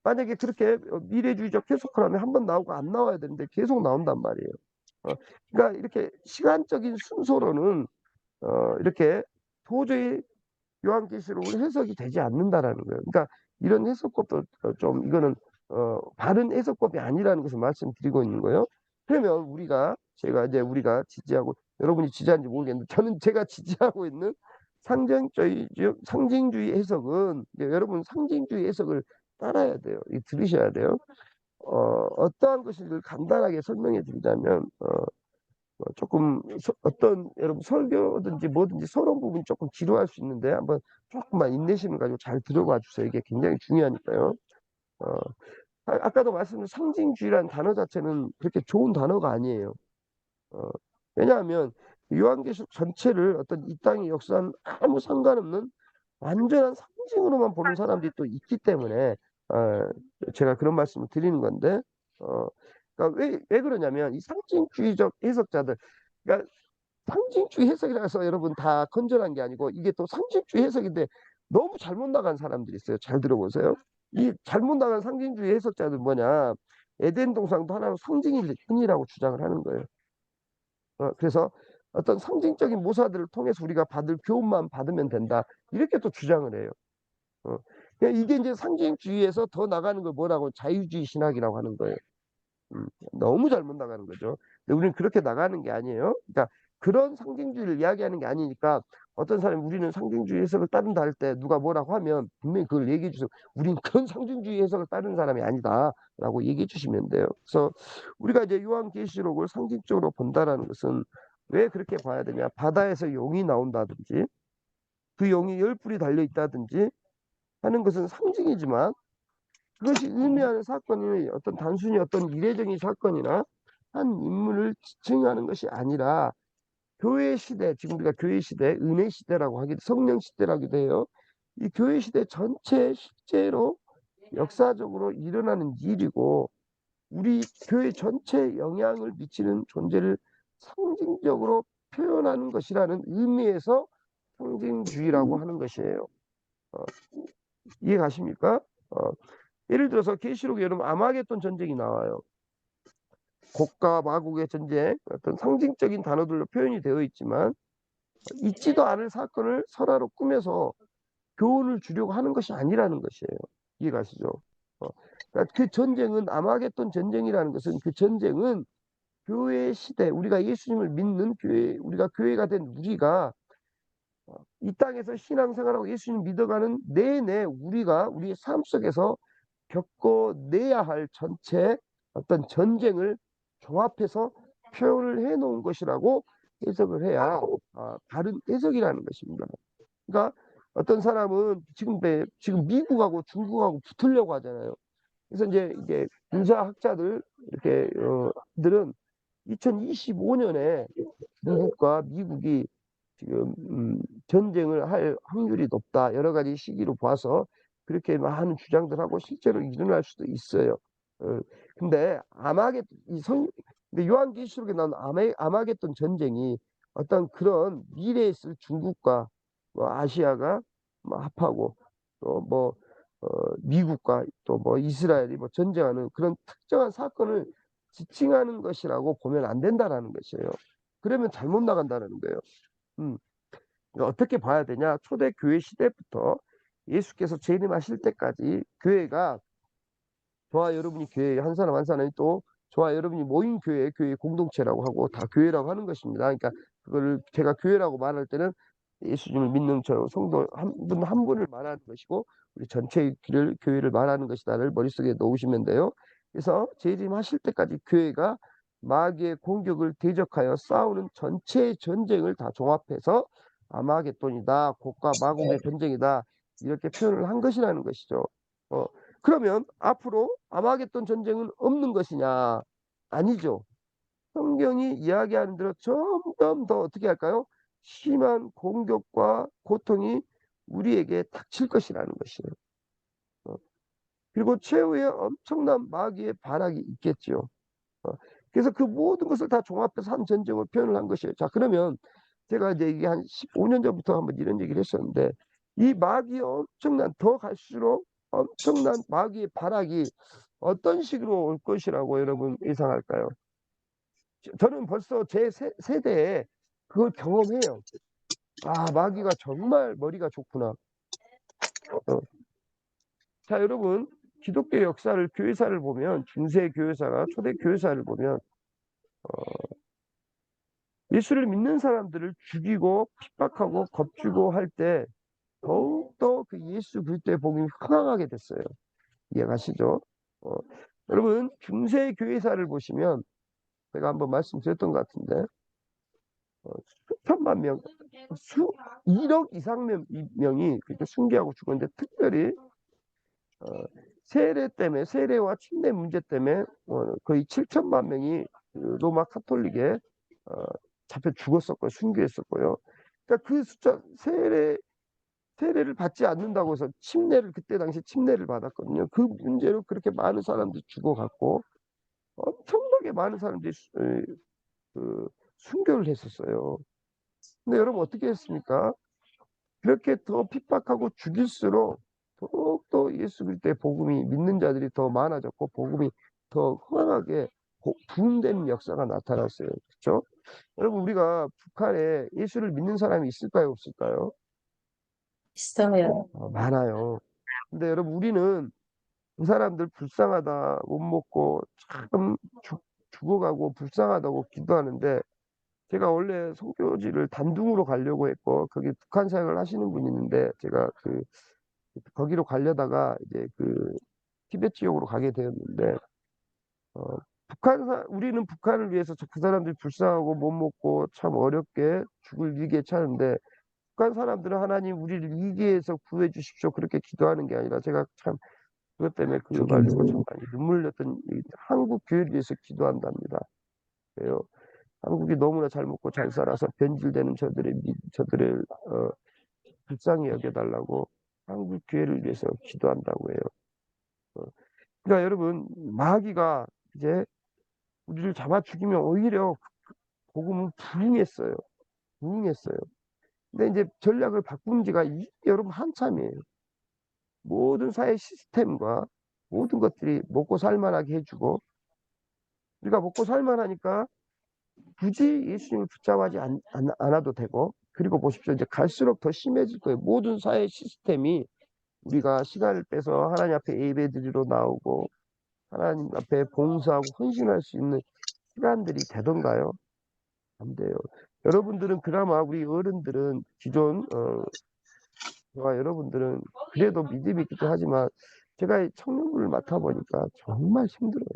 만약에 그렇게 미래주의적 해석을 하면 한 번 나오고 안 나와야 되는데 계속 나온단 말이에요. 그러니까 이렇게 시간적인 순서로는 이렇게 도저히 요한계시록을 해석이 되지 않는다라는 거예요. 그러니까 이런 해석법도 좀 이거는 바른 해석법이 아니라는 것을 말씀드리고 있는 거예요. 그러면 우리가 지지하고, 여러분이 지지하는지 모르겠는데 저는 제가 지지하고 있는 상징주의 해석은, 여러분 상징주의 해석을 따라야 돼요. 들으셔야 돼요. 어떠한 것인지를 간단하게 설명해 드리자면, 조금 여러분 설교든지 뭐든지 서론 부분이 조금 지루할 수 있는데 한번 조금만 인내심을 가지고 잘 들어봐 주세요. 이게 굉장히 중요하니까요. 아까도 말씀드린 상징주의라는 단어 자체는 그렇게 좋은 단어가 아니에요. 왜냐하면 요한계시록 전체를 어떤 이 땅의 역사는 아무 상관없는 완전한 상징으로만 보는 사람들이 또 있기 때문에 제가 그런 말씀을 드리는 건데, 그러니까 왜 그러냐면 이 상징주의적 해석자들, 그러니까 상징주의 해석이라 해서 여러분 다 건전한 게 아니고, 이게 또 상징주의 해석인데 너무 잘못 나간 사람들이 있어요. 잘 들어보세요. 이 잘못 나간 상징주의 해석자들 뭐냐, 에덴 동상도 하나의 상징일 뿐이라고 주장을 하는 거예요. 그래서 어떤 상징적인 모사들을 통해서 우리가 받을 교훈만 받으면 된다, 이렇게 또 주장을 해요. 그러니까 이게 이제 상징주의에서 더 나가는 걸 뭐라고, 자유주의 신학이라고 하는 거예요. 너무 잘못 나가는 거죠. 근데 우리는 그렇게 나가는 게 아니에요. 그러니까 그런 상징주의를 이야기하는 게 아니니까, 어떤 사람이 우리는 상징주의 해석을 따른다 할 때 누가 뭐라고 하면 분명히 그걸 얘기해 주세요. 우린 그런 상징주의 해석을 따르는 사람이 아니다 라고 얘기해 주시면 돼요. 그래서 우리가 이제 요한계시록을 상징적으로 본다라는 것은 왜 그렇게 봐야 되냐, 바다에서 용이 나온다든지 그 용이 10뿔이 달려 있다든지 하는 것은 상징이지만, 그것이 의미하는 사건이 단순히 어떤 이례적인 사건이나 한 인물을 지칭하는 것이 아니라, 교회 시대, 지금 우리가 교회 시대, 은혜 시대라고 하기도, 성령 시대라기도 해요. 이 교회 시대 전체에 실제로 역사적으로 일어나는 일이고, 우리 교회 전체에 영향을 미치는 존재를 상징적으로 표현하는 것이라는 의미에서 상징주의라고 하는 것이에요. 이해 가십니까? 예를 들어서 계시록에 여러분 아마겟돈 전쟁이 나와요. 곡과 마곡의 전쟁, 어떤 상징적인 단어들로 표현이 되어 있지만 있지도 않을 사건을 설화로 꾸며서 교훈을 주려고 하는 것이 아니라는 것이에요. 이해 가시죠? 그러니까 그 전쟁은, 아마겟돈 전쟁이라는 것은, 그 전쟁은 교회 시대, 우리가 예수님을 믿는 교회, 우리가 교회가 된 우리가 이 땅에서 신앙생활하고 예수님 믿어가는 내내 우리의 삶 속에서 겪어내야 할 전체 어떤 전쟁을 종합해서 표현을 해 놓은 것이라고 해석을 해야 다른 해석이라는 것입니다. 그러니까 어떤 사람은 지금 미국하고 중국하고 붙으려고 하잖아요. 그래서 이제 군사학자들 이렇게 들은 2025년에 미국과 미국이 지금 전쟁을 할 확률이 높다, 여러 가지 시기로 봐서 그렇게 많은 주장들 하고 실제로 일어날 수도 있어요. 근데 근데 요한계시록에 나온 아마겟돈 전쟁이 어떤 그런 미래에 있을 중국과 뭐 아시아가 뭐 합하고 또 뭐 미국과 또 뭐 이스라엘이 뭐 전쟁하는 그런 특정한 사건을 지칭하는 것이라고 보면 안 된다라는 것이에요. 그러면 잘못 나간다는 거예요. 음. 그러니까 어떻게 봐야 되냐? 초대 교회 시대부터 예수께서 재림하실 때까지 교회가 저와 여러분이 교회 한 사람 한 사람이 또 저와 여러분이 모인 교회 공동체라고 하고 다 교회라고 하는 것입니다. 그러니까 그거를 제가 교회라고 말할 때는 예수님을 믿는 저 성도 한 분 한 분을 말하는 것이고 우리 전체 교회를 말하는 것이다를 머릿속에 놓으시면 돼요. 그래서 재림하실 때까지 교회가 마귀의 공격을 대적하여 싸우는 전체의 전쟁을 다 종합해서 아마겟돈이다, 곡과 마곡의 전쟁이다 이렇게 표현을 한 것이라는 것이죠. 그러면 앞으로 아마겟돈 전쟁은 없는 것이냐? 아니죠. 성경이 이야기하는 대로 점점 더 어떻게 할까요? 심한 공격과 고통이 우리에게 닥칠 것이라는 것이에요. 그리고 최후에 엄청난 마귀의 발악이 있겠지요. 그래서 그 모든 것을 다 종합해서 한 전쟁을 표현을 한 것이에요. 자, 그러면 제가 이제 이게 한 15년 전부터 한번 이런 얘기를 했었는데 이 마귀의 엄청난 더 갈수록 엄청난 마귀의 발악이 어떤 식으로 올 것이라고 여러분 예상할까요? 저는 벌써 제 세대에 그걸 경험해요. 아, 마귀가 정말 머리가 좋구나. 어. 자, 여러분, 기독교 역사를, 교회사를 보면, 중세 교회사나 초대 교회사를 보면, 예수를 믿는 사람들을 죽이고 핍박하고 겁주고 할 때 더욱더 그 예수 그리스도의 복음이 흥황하게 됐어요. 이해가시죠? 여러분, 중세 교회사를 보시면 제가 한번 말씀드렸던 것 같은데 수천만 명, 1억 이상 명이 그렇게 순교하고 죽었는데 특별히 세례 때문에 세례와 침례 문제 때문에 거의 7천만 명이 그 로마 카톨릭에 잡혀 죽었었고요, 순교했었고요. 그러니까 그 숫자 세례를 받지 않는다고 해서 침례를 그때 당시 침례를 받았거든요. 그 문제로 그렇게 많은 사람들이 죽어갔고 엄청나게 많은 사람들이 그 순교를 했었어요. 근데 여러분 어떻게 했습니까? 그렇게 더 핍박하고 죽일수록 더욱더 예수 그리스도의 복음이 믿는 자들이 더 많아졌고 복음이 더 흥황하게 부흥되는 역사가 나타났어요. 그렇죠? 여러분 우리가 북한에 예수를 믿는 사람이 있을까요? 없을까요? 있어요. 많아요. 근데 여러분 우리는 그 사람들 불쌍하다 못 먹고 참 죽어가고 불쌍하다고 기도하는데 제가 원래 선교지를 단둥으로 가려고 했고 거기 북한 사역을 하시는 분이 있는데 제가 거기로 가려다가 이제 티베트 지역으로 가게 되었는데 우리는 북한을 위해서 그 사람들이 불쌍하고 못 먹고 참 어렵게 죽을 위기에 처하는데 북한 사람들은 하나님 우리를 위기에서 구해 주십시오 그렇게 기도하는 게 아니라 제가 참 그것 때문에 그거 가지고 참 많이 눈물 났던 한국 교회를 위해서 기도한답니다. 그래요. 한국이 너무나 잘 먹고 잘 살아서 변질되는 저들을 불쌍히 여겨달라고 한국 교회를 위해서 기도한다고 해요. 그러니까 여러분 마귀가 이제 우리를 잡아 죽이면 오히려 복음은 부흥했어요. 부흥했어요. 근데 이제 전략을 바꾼 지가 여러분 한참이에요. 모든 사회 시스템과 모든 것들이 먹고 살만하게 해주고 우리가 먹고 살만하니까 굳이 예수님을 붙잡아지 않아도 되고 그리고 보십시오. 이제 갈수록 더 심해질 거예요. 모든 사회 시스템이 우리가 시간을 빼서 하나님 앞에 예배드리러 나오고 하나님 앞에 봉사하고 헌신할 수 있는 시간들이 되던가요? 안 돼요. 여러분들은 그나마 우리 어른들은 기존 저와 여러분들은 그래도 믿음이 있기도 하지만 제가 청년부를 맡아보니까 정말 힘들어요.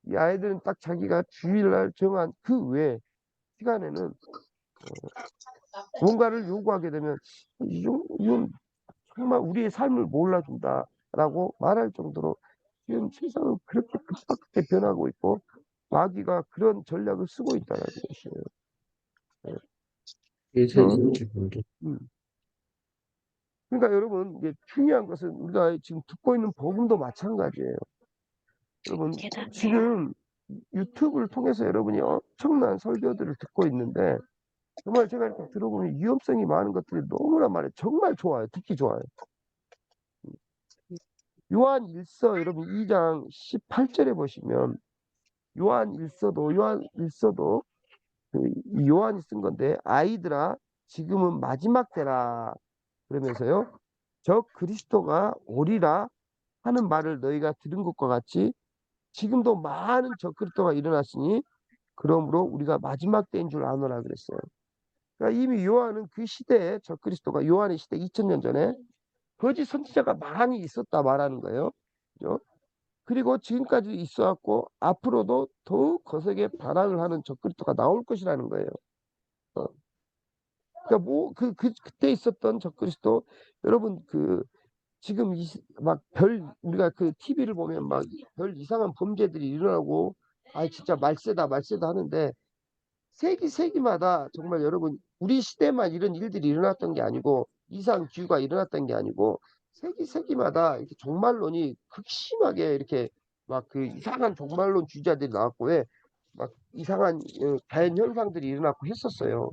이 아이들은 딱 자기가 주일날 정한 그 외에 시간에는 뭔가를 요구하게 되면 이건 정말 우리의 삶을 몰라준다라고 말할 정도로 지금 세상은 그렇게 급박하게 변하고 있고 마귀가 그런 전략을 쓰고 있다는 것이에요. 음. 그러니까 여러분 이제 중요한 것은 우리가 지금 듣고 있는 복음도 마찬가지예요. 여러분 지금 유튜브를 통해서 여러분이 엄청난 설교들을 듣고 있는데 정말 제가 이렇게 들어보면 위험성이 많은 것들이 너무나 많아요. 정말 좋아요. 듣기 좋아요. 요한 1서 여러분 2장 18절에 보시면 요한 1서도 이 요한이 쓴 건데 아이들아 지금은 마지막 때라 그러면서요. 저 그리스도가 오리라 하는 말을 너희가 들은 것과 같이 지금도 많은 저 그리스도가 일어났으니 그러므로 우리가 마지막 때인 줄 아노라 그랬어요. 그러니까 이미 요한은 그 시대에 저 그리스도가 요한의 시대 2000년 전에 거짓 선지자가 많이 있었다 말하는 거예요. 그죠? 그리고 지금까지 있어왔고 앞으로도 더욱 거세게 반항을 하는 저 그리스도가 나올 것이라는 거예요. 어. 그러니까 그때 있었던 저 그리스도 여러분 지금 막 우리가 그 TV를 보면 막 별 이상한 범죄들이 일어나고 아 진짜 말세다 하는데 세기마다 정말 여러분 우리 시대만 이런 일들이 일어났던 게 아니고 이상 기후가 일어났던 게 아니고 세기마다 이렇게 종말론이 극심하게 이렇게 막 그 이상한 종말론 주자들이 나왔고 왜 막 이상한 자연 현상들이 일어났고 했었어요.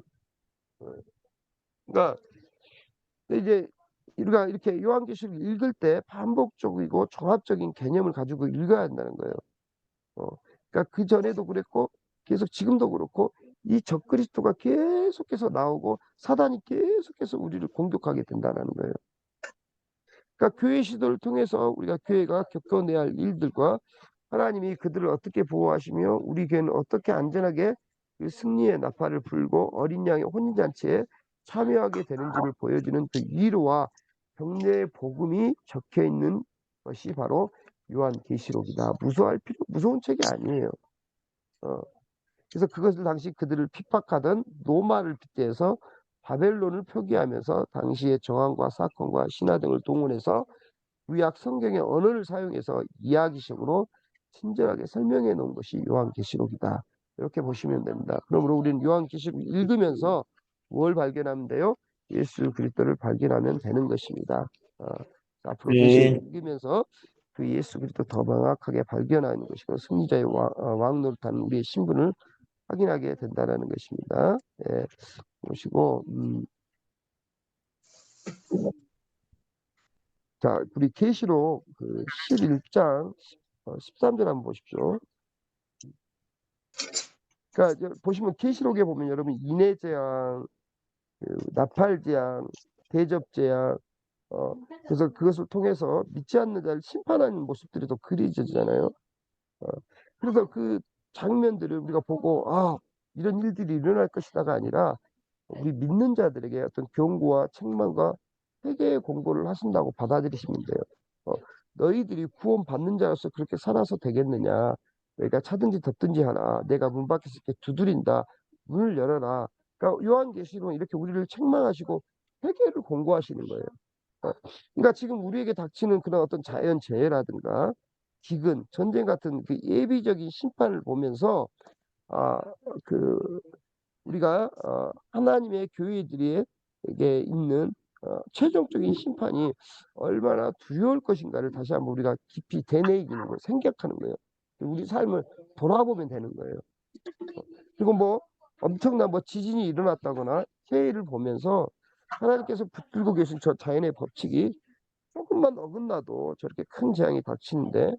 그러니까 이제 우리가 이렇게 요한계시록 읽을 때 반복적이고 종합적인 개념을 가지고 읽어야 한다는 거예요. 그러니까 그 전에도 그랬고 계속 지금도 그렇고 이 적그리스도가 계속해서 나오고 사단이 계속해서 우리를 공격하게 된다는 거예요. 그러니까 교회 시도를 통해서 우리가 교회가 겪어내야 할 일들과 하나님이 그들을 어떻게 보호하시며 우리 교회는 어떻게 안전하게 그 승리의 나팔을 불고 어린 양의 혼인잔치에 참여하게 되는지를 보여주는 그 위로와 격려의 복음이 적혀 있는 것이 바로 요한계시록이다. 무서운 책이 아니에요. 그래서 그것을 당시 그들을 핍박하던 로마를 빗대서 바벨론을 표기하면서 당시의 정황과 사건과 신화 등을 동원해서 구약 성경의 언어를 사용해서 이야기식으로 친절하게 설명해 놓은 것이 요한계시록이다. 이렇게 보시면 됩니다. 그러므로 우리는 요한계시록 읽으면서 뭘 발견하면 돼요? 예수 그리스도를 발견하면 되는 것입니다. 앞으로 계시록 읽으면서 그 예수 그리스도 더 명확하게 발견하는 것이고 승리자의 왕노릇하는 우리의 신분을 확인하게 된다는 것입니다. 예, 보시고 자 우리 계시록 그 11장 13절 한번 보십시오. 그러니까 보시면 계시록에 보면 여러분 인해재앙, 나팔재앙, 대접재앙 그래서 그것을 통해서 믿지 않는 자를 심판하는 모습들이 또 그려지잖아요. 그래서 그 장면들을 우리가 보고 이런 일들이 일어날 것이다가 아니라 우리 믿는 자들에게 어떤 경고와 책망과 회개의 공고를 하신다고 받아들이시면 돼요. 너희들이 구원 받는 자로서 그렇게 살아서 되겠느냐? 너희가 차든지 덮든지 하라. 내가 문 밖에서 이렇게 두드린다. 문을 열어라. 그러니까 요한계시록은 이렇게 우리를 책망하시고 회개를 공고하시는 거예요. 그러니까 지금 우리에게 닥치는 그런 어떤 자연 재해라든가 기근, 전쟁 같은 그 예비적인 심판을 보면서 우리가 하나님의 교회들에게 있는 최종적인 심판이 얼마나 두려울 것인가를 다시 한번 우리가 깊이 되뇌이는 거예요. 생각하는 거예요. 우리 삶을 돌아보면 되는 거예요. 그리고 뭐 엄청난 지진이 일어났다거나 해일을 보면서 하나님께서 붙들고 계신 저 자연의 법칙이 조금만 어긋나도 저렇게 큰 재앙이 닥치는데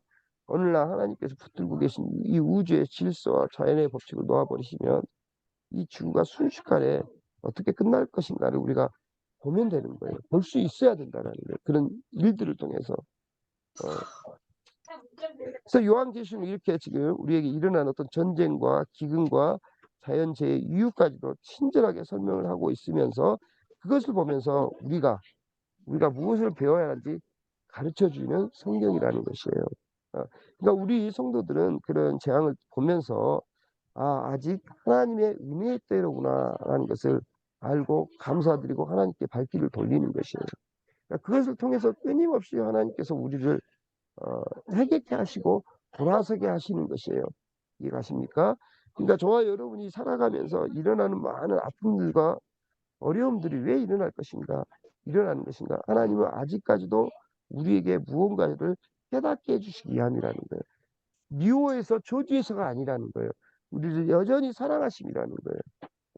오늘날 하나님께서 붙들고 계신 이 우주의 질서와 자연의 법칙을 놓아버리시면 이 지구가 순식간에 어떻게 끝날 것인가를 우리가 보면 되는 거예요. 볼 수 있어야 된다는 거예요. 그런 일들을 통해서. 그래서 요한계시록은 이렇게 지금 우리에게 일어난 어떤 전쟁과 기근과 자연재해 이유까지도 친절하게 설명을 하고 있으면서 그것을 보면서 우리가 무엇을 배워야 하는지 가르쳐주는 성경이라는 것이에요. 그러니까 우리 성도들은 그런 재앙을 보면서 아직 하나님의 은혜의 때로구나라는 것을 알고 감사드리고 하나님께 발길을 돌리는 것이에요. 그러니까 그것을 통해서 끊임없이 하나님께서 우리를 회개케 하시고 돌아서게 하시는 것이에요. 이해가십니까? 그러니까 저와 여러분이 살아가면서 일어나는 많은 아픔들과 어려움들이 왜 일어날 것인가? 일어나는 것인가? 하나님은 아직까지도 우리에게 무언가를 깨닫게 해주시기 위함이라는 거예요. 미워해서 저주해서가 아니라는 거예요. 우리를 여전히 사랑하심이라는 거예요.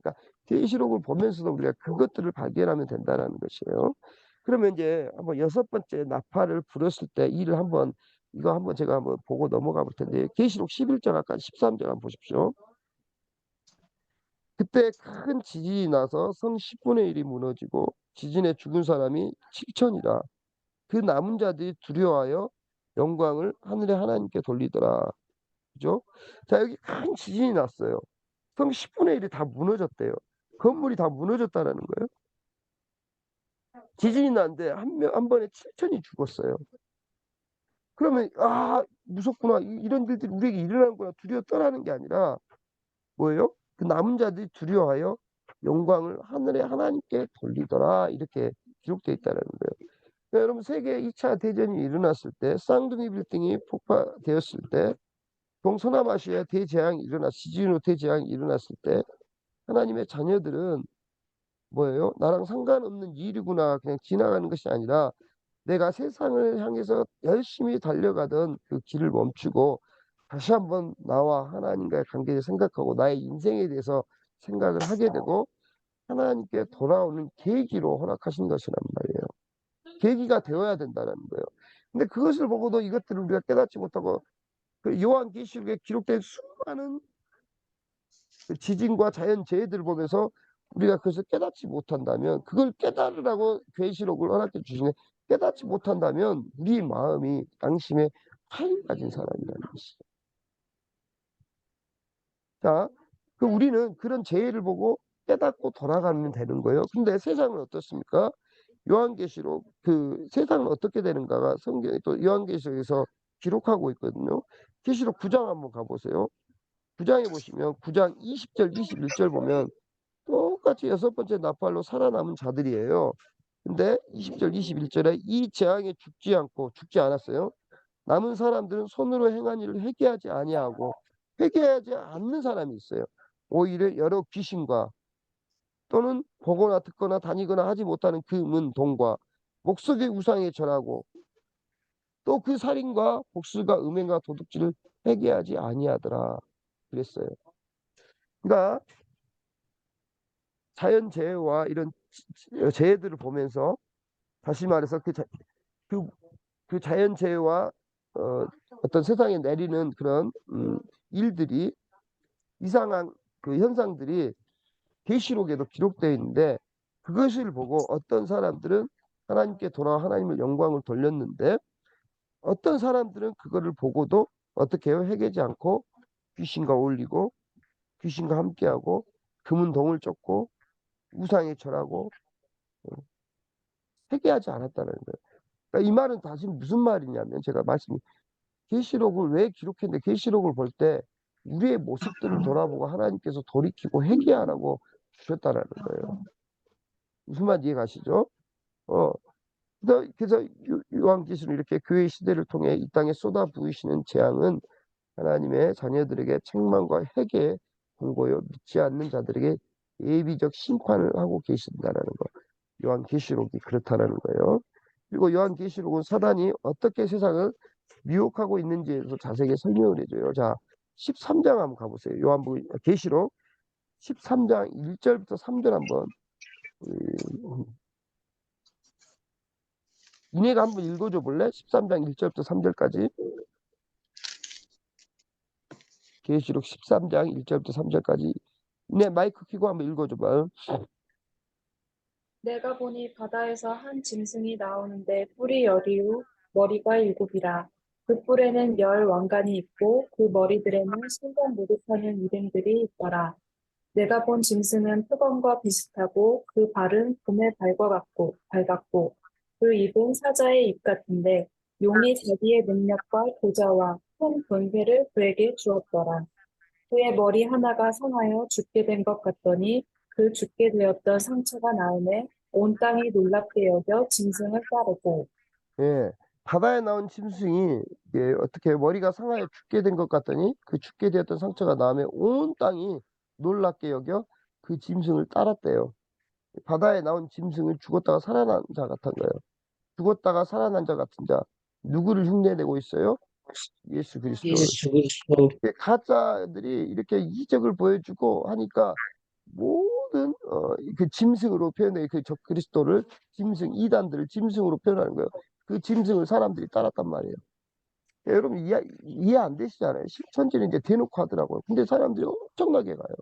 그러니까 계시록을 보면서도 우리가 그것들을 발견하면 된다라는 것이에요. 그러면 이제 한번 6번째 나팔을 불었을 때 일을 한번 이거 한번 제가 한번 보고 넘어가 볼 텐데 계시록 11장 아까 13절 한번 보십시오. 그때 큰 지진이 나서 성 10분의 1이 무너지고 지진에 죽은 사람이 7천이라. 그 남은 자들이 두려워하여 영광을 하늘의 하나님께 돌리더라. 그죠? 자, 여기 큰 지진이 났어요. 성 10분의 1이 다 무너졌대요. 건물이 다 무너졌다라는 거예요. 지진이 났는데 한 번에 7천이 죽었어요. 그러면 무섭구나. 이런 일들이 우리에게 일어나는구나. 두려워 떠나는 게 아니라 뭐예요? 그 남은 자들이 두려워하여 영광을 하늘의 하나님께 돌리더라. 이렇게 기록되어 있다는 거예요. 그러니까 여러분 세계 2차 대전이 일어났을 때 쌍둥이 빌딩이 폭파되었을 때 동서남아시아에 대재앙이 지진 후 대재앙이 일어났을 때 하나님의 자녀들은 뭐예요? 나랑 상관없는 일이구나 그냥 지나가는 것이 아니라 내가 세상을 향해서 열심히 달려가던 그 길을 멈추고 다시 한번 나와 하나님과의 관계를 생각하고 나의 인생에 대해서 생각을 하게 되고 하나님께 돌아오는 계기로 허락하신 것이란 말이에요. 계기가 되어야 된다는 거예요. 근데 그것을 보고도 이것들을 우리가 깨닫지 못하고 그 요한계시록에 기록된 수많은 그 지진과 자연재해들을 보면서 우리가 그것을 깨닫지 못한다면 그걸 깨달으라고 계시록을 허락해 주시네. 깨닫지 못한다면 우리 마음이 양심에 파임 가진 사람이라는 것이죠. 자, 그 우리는 그런 재해를 보고 깨닫고 돌아가면 되는 거예요. 근데 세상은 어떻습니까? 요한계시록 그 세상은 어떻게 되는가가 성경에 또 요한계시록에서 기록하고 있거든요. 계시록 9장 한번 가보세요. 9장에 보시면 9장 20절 21절 보면 똑같이 6번째 나팔로 살아남은 자들이에요. 근데 20절 21절에 이 재앙에 죽지 않았어요. 남은 사람들은 손으로 행한 일을 회개하지 아니하고 회개하지 않는 사람이 있어요. 오히려 여러 귀신과 또는 보거나 듣거나 다니거나 하지 못하는 금은 동과 목석의 우상에 절하고 또 그 살인과 복술과 음행과 도둑질을 회개하지 아니하더라 그랬어요. 그러니까 자연재해와 이런 재해들을 보면서 다시 말해서 그 자연재해와 어떤 세상에 내리는 그런 일들이 이상한 그 현상들이 계시록에도 기록되어 있는데 그것을 보고 어떤 사람들은 하나님께 돌아와 하나님의 영광을 돌렸는데 어떤 사람들은 그거를 보고도 어떻게 해요? 회개하지 않고 귀신과 어울리고 귀신과 함께하고 금은 동을 쫓고 우상에 절하고 회개하지 않았다는 거예요. 그러니까 이 말은 다시 무슨 말이냐면 제가 계시록을 왜 기록했는데 계시록을 볼 때 우리의 모습들을 돌아보고 하나님께서 돌이키고 회개하라고 주셨다라는 거예요. 무슨 말 이해 가시죠? 그래서 요한계시록 이렇게 교회 시대를 통해 이 땅에 쏟아 부으시는 재앙은 하나님의 자녀들에게 책망과 회개 공고요 믿지 않는 자들에게 예비적 심판을 하고 계신다라는 거. 요한계시록이 그렇다라는 거예요. 그리고 요한계시록은 사단이 어떻게 세상을 미혹하고 있는지에 대해서 자세하게 설명을 해줘요. 자, 13장 한번 가보세요. 계시록 13장 1절부터 3절 한번 이내가 한번 읽어줘 볼래? 13장 1절부터 3절까지. 계시록 13장 1절부터 3절까지. 이내 마이크 켜고 한번 읽어줘 봐. 내가 보니 바다에서 한 짐승이 나오는데 뿔이 10이요 머리가 7이라. 그 뿔에는 10 왕관이 있고 그 머리들에는 순간 모독하는 이름들이 있더라. 내가 본 짐승은 표범과 비슷하고 그 발은 곰의 밝았고 그 입은 사자의 입 같은데 용이 자기의 능력과 보좌와 큰 권세를 그에게 주었더라. 그의 머리 하나가 상하여 죽게 된 것 같더니 그 죽게 되었던 상처가 나음에 온 땅이 놀랍게 여겨 짐승을 따르고 예, 바다에 나온 짐승이 어떻게 머리가 상하여 죽게 된 것 같더니 그 죽게 되었던 상처가 나음에 온 땅이 놀랍게 여겨 그 짐승을 따랐대요. 바다에 나온 짐승은 죽었다가 살아난 자 같은 거예요. 죽었다가 살아난 자 같은 자. 누구를 흉내내고 있어요? 예수 그리스도를. 예수 그리스도. 가짜들이 이렇게 이적을 보여주고 하니까 모든 그 짐승으로 표현해 그 그리스도를 짐승 이단들을 짐승으로 표현하는 거예요. 그 짐승을 사람들이 따랐단 말이에요. 여러분 이해 안 되시잖아요. 신천지는 이제 대놓고 하더라고요. 근데 사람들이 엄청나게 가요.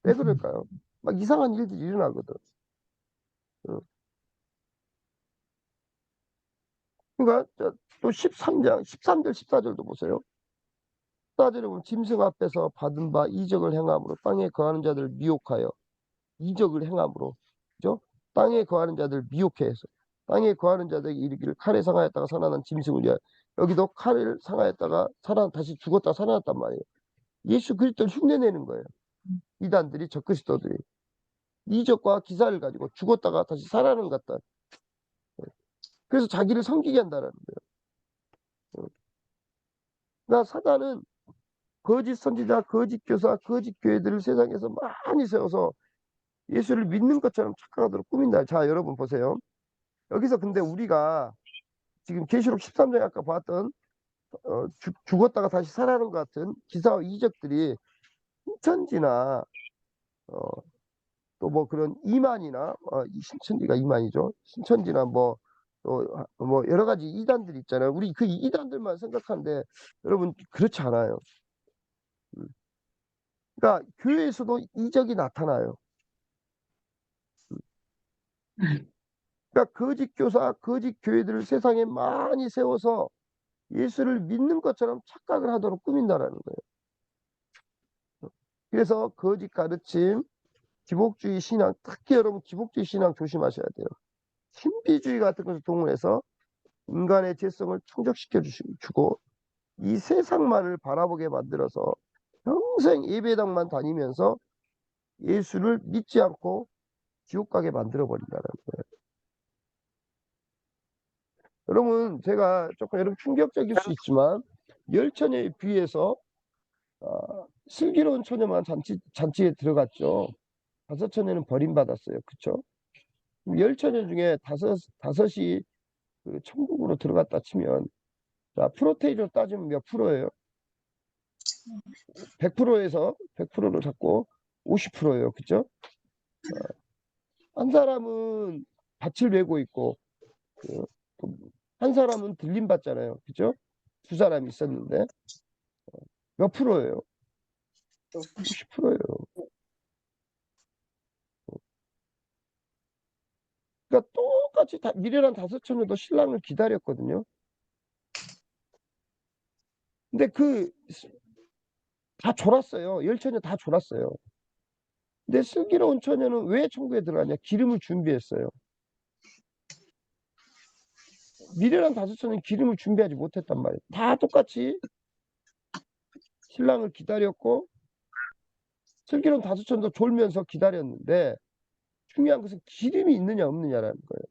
왜 그럴까요? 막 이상한 일들이 일어나거든. 어. 그러니까 또 13장 13절 14절도 보세요. 14절에 보면 짐승 앞에서 받은 바 이적을 행함으로 땅에 거하는 자들을 미혹하여 이적을 행함으로, 그죠? 땅에 거하는 자들 미혹해 해서 땅에 거하는 자들에게 이르기를 칼에 상하였다가 살아난 짐승을 위하여. 여기도 칼을 상하였다가 다시 죽었다 살아났단 말이에요. 예수 그리스도를 흉내내는 거예요. 이단들이 적그리스도들이 이적과 기사를 가지고 죽었다가 다시 살아나는 것 같다. 그래서 자기를 섬기게 한다는 거예요. 그러니까 사단은 거짓 선지자, 거짓 교사, 거짓 교회들을 세상에서 많이 세워서 예수를 믿는 것처럼 착각하도록 꾸민다. 자, 여러분 보세요. 여기서 근데 우리가 지금 계시록 13장에 아까 봤던 죽었다가 다시 살아나는 것 같은 기사와 이적들이 신천지나 또 뭐 그런 이만이나 이 신천지가 이만이죠. 신천지나 뭐 또 뭐 여러 가지 이단들 있잖아요. 우리 그 이단들만 생각하는데 여러분 그렇지 않아요. 그러니까 교회에서도 이적이 나타나요. 그러니까 거짓 교사, 거짓 교회들을 세상에 많이 세워서 예수를 믿는 것처럼 착각을 하도록 꾸민다라는 거예요. 그래서 거짓 가르침, 기복주의 신앙, 특히 여러분 기복주의 신앙 조심하셔야 돼요. 신비주의 같은 것을 동원해서 인간의 죄성을 충족시켜 주고 이 세상만을 바라보게 만들어서 평생 예배당만 다니면서 예수를 믿지 않고 지옥 가게 만들어 버린다는 거예요. 여러분 제가 조금 여러분 충격적일 수 있지만 열처녀에 비해서 슬기로운 처녀만 잔치에 들어갔죠. 5처녀는 버림받았어요. 그쵸? 열처녀 중에 다섯이 그 천국으로 들어갔다 치면 자 프로테이저로 따지면 몇 프로예요? 100%에서 100%를 잡고 50%예요. 그쵸? 한 사람은 밭을 메고 있고 한 사람은 들림 받잖아요. 그죠? 두 사람이 있었는데 몇 프로예요? 90%예요. 그러니까 똑같이 미련한 5처녀도 신랑을 기다렸거든요. 근데 다 졸았어요. 10처녀 다 졸았어요. 근데 슬기로운 처녀는 왜 천국에 들어가냐? 기름을 준비했어요. 미련한 5처녀는 기름을 준비하지 못했단 말이에요. 다 똑같이 신랑을 기다렸고 슬기로운 5처녀도 졸면서 기다렸는데 중요한 것은 기름이 있느냐 없느냐라는 거예요.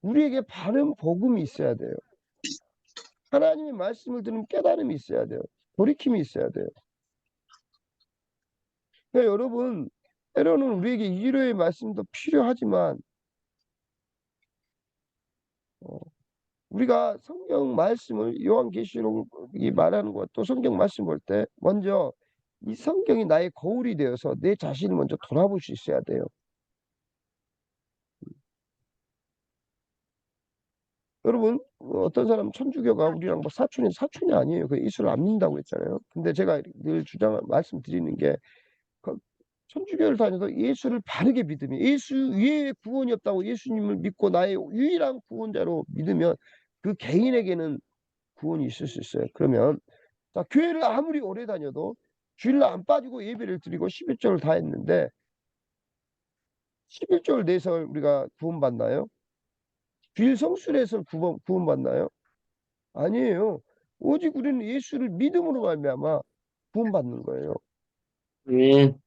우리에게 바른 복음이 있어야 돼요. 하나님의 말씀을 듣는 깨달음이 있어야 돼요. 돌이킴이 있어야 돼요. 그러니까 여러분 때로는 우리에게 위로의 말씀도 필요하지만 우리가 성경 말씀을 요한계시록이 말하는 것 또 성경 말씀 볼 때 먼저 이 성경이 나의 거울이 되어서 내 자신을 먼저 돌아볼 수 있어야 돼요. 여러분 어떤 사람 천주교가 우리랑 뭐 사촌이 아니에요. 그 예수를 안 믿는다고 했잖아요. 근데 제가 늘 말씀드리는 게 천주교를 다녀도 예수를 바르게 믿으면 예수 외에 구원이 없다고 예수님을 믿고 나의 유일한 구원자로 믿으면 그 개인에게는 구원이 있을 수 있어요. 그러면 자, 교회를 아무리 오래 다녀도 주일날 안 빠지고 예배를 드리고 11조를 다 했는데 11조를 내서 우리가 구원받나요? 주일 성수를 해서 구원받나요? 아니에요. 오직 우리는 예수를 믿음으로 말미암아 구원받는 거예요. 아멘.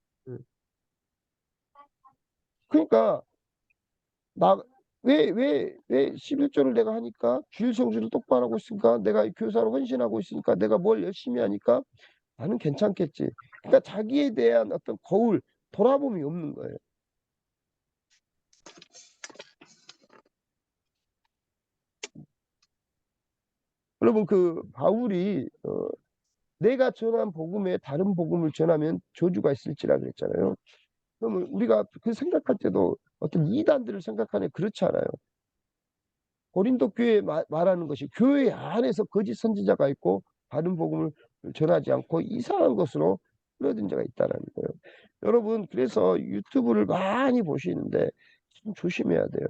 그러니까 왜 11조를 내가 하니까 주일 성수를 똑바로 하고 있으니까 내가 교사로 헌신하고 있으니까 내가 뭘 열심히 하니까 나는 괜찮겠지. 그러니까 자기에 대한 어떤 거울, 돌아봄이 없는 거예요. 여러분 그 바울이 내가 전한 복음에 다른 복음을 전하면 저주가 있을지라 그랬잖아요. 그러면 우리가 그 생각할 때도 어떤 이단들을 생각하는 그렇지 않아요. 고린도 교회 말하는 것이 교회 안에서 거짓 선지자가 있고 다른 복음을 전하지 않고 이상한 것으로 흘러든 자가 있다는 거예요. 여러분 그래서 유튜브를 많이 보시는데 좀 조심해야 돼요.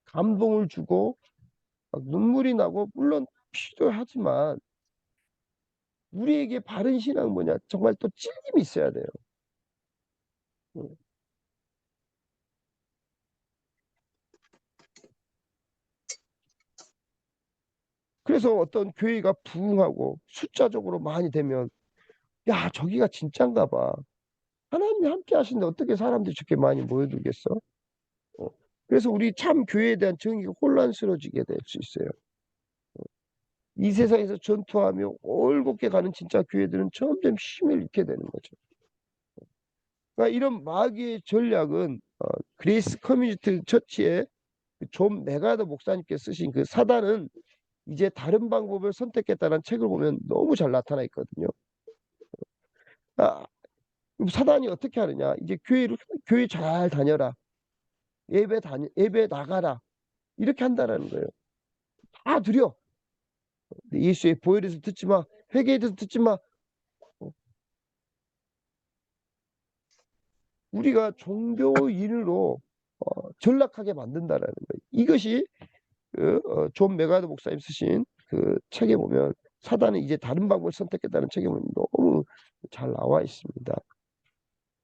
감동을 주고 막 눈물이 나고 물론 필요하지만 우리에게 바른 신앙은 뭐냐? 정말 또 찔림이 있어야 돼요. 음. 그래서 어떤 교회가 부흥하고 숫자적으로 많이 되면 야 저기가 진짠가 봐. 하나님이 함께 하시는데 어떻게 사람들이 저렇게 많이 모여들겠어? 어. 그래서 우리 참 교회에 대한 정의가 혼란스러워지게 될 수 있어요. 이 세상에서 전투하며 올곧게 가는 진짜 교회들은 점점 힘을 잃게 되는 거죠. 그러니까 이런 마귀의 전략은 그레이스 커뮤니티 처치의 존 메가더 목사님께 쓰신 그 사단은 이제 다른 방법을 선택했다는 책을 보면 너무 잘 나타나 있거든요. 아, 사단이 어떻게 하느냐? 이제 교회 잘 다녀라. 예배 나가라. 이렇게 한다라는 거예요. 다 두려. 예수의 보혈에 대해서 듣지 마. 회개에 대해서 듣지 마. 어, 우리가 종교인으로 전락하게 만든다라는 거예요. 이것이 존 메가더 목사님 쓰신 그 책에 보면 사단은 이제 다른 방법을 선택했다는 책에 보면 너무 잘 나와 있습니다.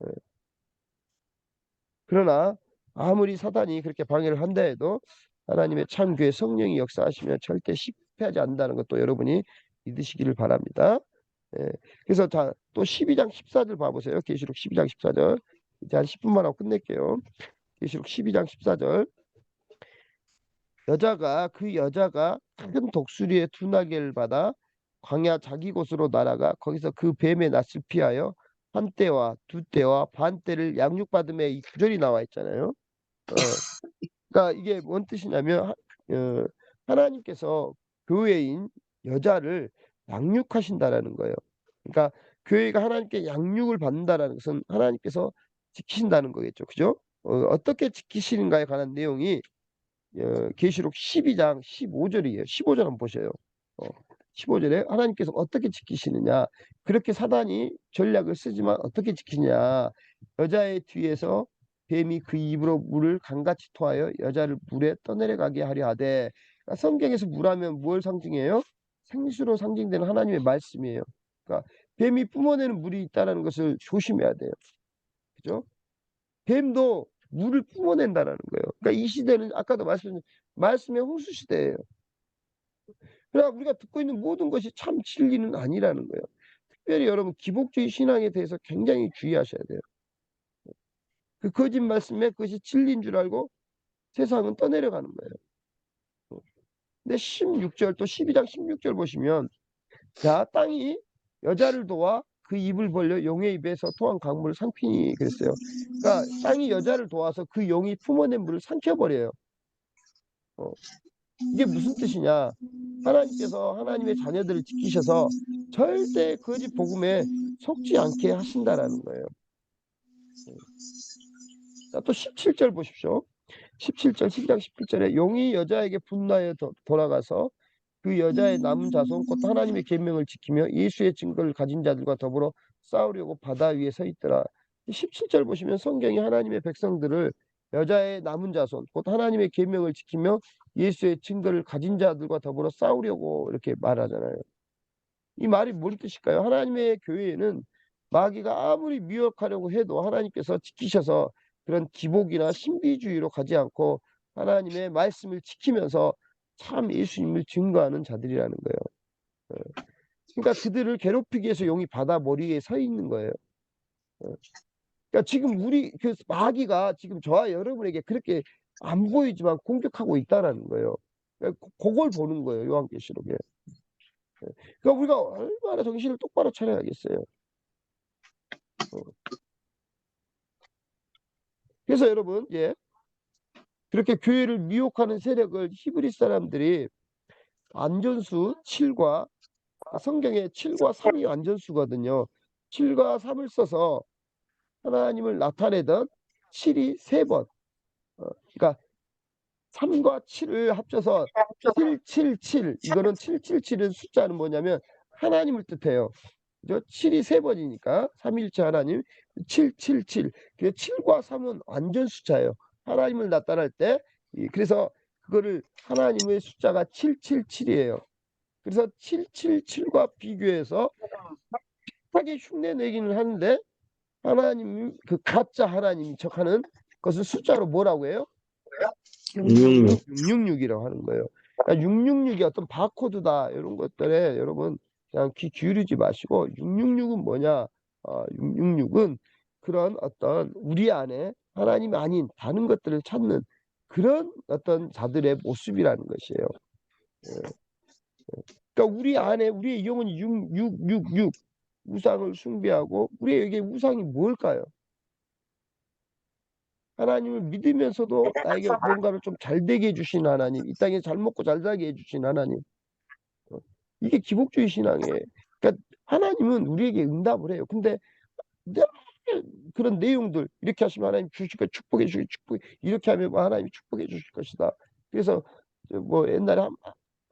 예. 그러나 아무리 사단이 그렇게 방해를 한다 해도 하나님의 참교회 성령이 역사하시면 절대 실패하지 않는다는 것도 여러분이 믿으시기를 바랍니다. 예. 그래서 또 12장 14절 봐보세요. 계시록 12장 14절. 이제 한 10분만 하고 끝낼게요. 계시록 12장 14절. 그 여자가 큰 독수리의 둔하개를 받아 광야 자기 곳으로 날아가 거기서 그 뱀의 낯을 피하여 한 때와 두 때와 반 때를 양육받음에 이 구절이 나와 있잖아요. 그러니까 이게 뭔 뜻이냐면 하나님께서 교회인 여자를 양육하신다라는 거예요. 그러니까 교회가 하나님께 양육을 받는다라는 것은 하나님께서 지키신다는 거겠죠. 그죠? 어떻게 지키시는가에 관한 내용이 계시록 12장 15절이에요. 15절 한번 보세요. 15절에 하나님께서 어떻게 지키시느냐. 그렇게 사단이 전략을 쓰지만 어떻게 지키냐. 여자의 뒤에서 뱀이 그 입으로 물을 강같이 토하여 여자를 물에 떠내려가게 하려 하되 그러니까 성경에서 물하면 뭘 상징해요? 생수로 상징되는 하나님의 말씀이에요. 그러니까 뱀이 뿜어내는 물이 있다는 것을 조심해야 돼요. 그죠? 뱀도 물을 뿜어낸다라는 거예요. 그러니까 이 시대는 아까도 말씀드린 말씀의 홍수 시대예요. 그러나 우리가 듣고 있는 모든 것이 참 진리는 아니라는 거예요. 특별히 여러분 기복주의 신앙에 대해서 굉장히 주의하셔야 돼요. 그 거짓 말씀에 그것이 진리인 줄 알고 세상은 떠내려가는 거예요. 근데 16절 또 12장 16절 보시면 자 땅이 여자를 도와 그 입을 벌려 용의 입에서 토한 강물을 삼키니 그랬어요. 그러니까 땅이 여자를 도와서 그 용이 품어낸 물을 삼켜버려요. 이게 무슨 뜻이냐? 하나님께서 하나님의 자녀들을 지키셔서 절대 거짓 복음에 속지 않게 하신다라는 거예요. 자, 또 17절 보십시오. 17절, 12장 17절에 용이 여자에게 분노하여 돌아가서 그 여자의 남은 자손 곧 하나님의 계명을 지키며 예수의 증거를 가진 자들과 더불어 싸우려고 바다 위에 서 있더라. 17절 보시면 성경이 하나님의 백성들을 여자의 남은 자손 곧 하나님의 계명을 지키며 예수의 증거를 가진 자들과 더불어 싸우려고 이렇게 말하잖아요. 이 말이 뭔 뜻일까요? 하나님의 교회에는 마귀가 아무리 미혹하려고 해도 하나님께서 지키셔서 그런 기복이나 신비주의로 가지 않고 하나님의 말씀을 지키면서 참 예수님을 증거하는 자들이라는 거예요. 그러니까 그들을 괴롭히기 위해서 용이 바다 머리에 서 있는 거예요. 그러니까 지금 그 마귀가 지금 저와 여러분에게 그렇게 안 보이지만 공격하고 있다라는 거예요. 그걸 보는 거예요. 요한계시록에. 그러니까 우리가 얼마나 정신을 똑바로 차려야겠어요. 그래서 여러분, 그렇게 교회를 미혹하는 세력을 히브리 사람들이 완전수 7과 성경에 7과 3이 완전수거든요. 7과 3을 써서 하나님을 나타내던 7이 3번. 그러니까 3과 7을 합쳐서 777. 이거는 777은 숫자는 뭐냐면 하나님을 뜻해요. 그죠? 7이 3번이니까 삼위일체 하나님 777. 그 7과 3은 완전 숫자예요. 하나님을 나타날 때 그래서 그거를 하나님의 숫자가 777이에요. 그래서 777과 비교해서 비슷하게 흉내 내기는 하는데 하나님 그 가짜 하나님인 척하는 것을 숫자로 뭐라고 해요? 666. 666이라고 하는 거예요. 그러니까 666이 어떤 바코드다 이런 것들에 여러분 그냥 귀 기울이지 마시고 666은 뭐냐? 666은 그런 어떤 우리 안에 하나님 아닌 다른 것들을 찾는 그런 어떤 자들의 모습이라는 것이에요. 그러니까 우리 안에 우리의 영혼이 666 우상을 숭배하고 우리에게 우상이 뭘까요? 하나님을 믿으면서도 나에게 뭔가를 좀 잘 되게 해주신 하나님, 이 땅에 잘 먹고 잘 살게 해주신 하나님. 이게 기복주의 신앙이에요. 그러니까 하나님은 우리에게 응답을 해요. 근데 늘 그런 내용들 이렇게 하시면 하나님 주실 거 축복해 주실 축복 이렇게 하면 뭐 하나님이 축복해 주실 것이다. 그래서 뭐 옛날에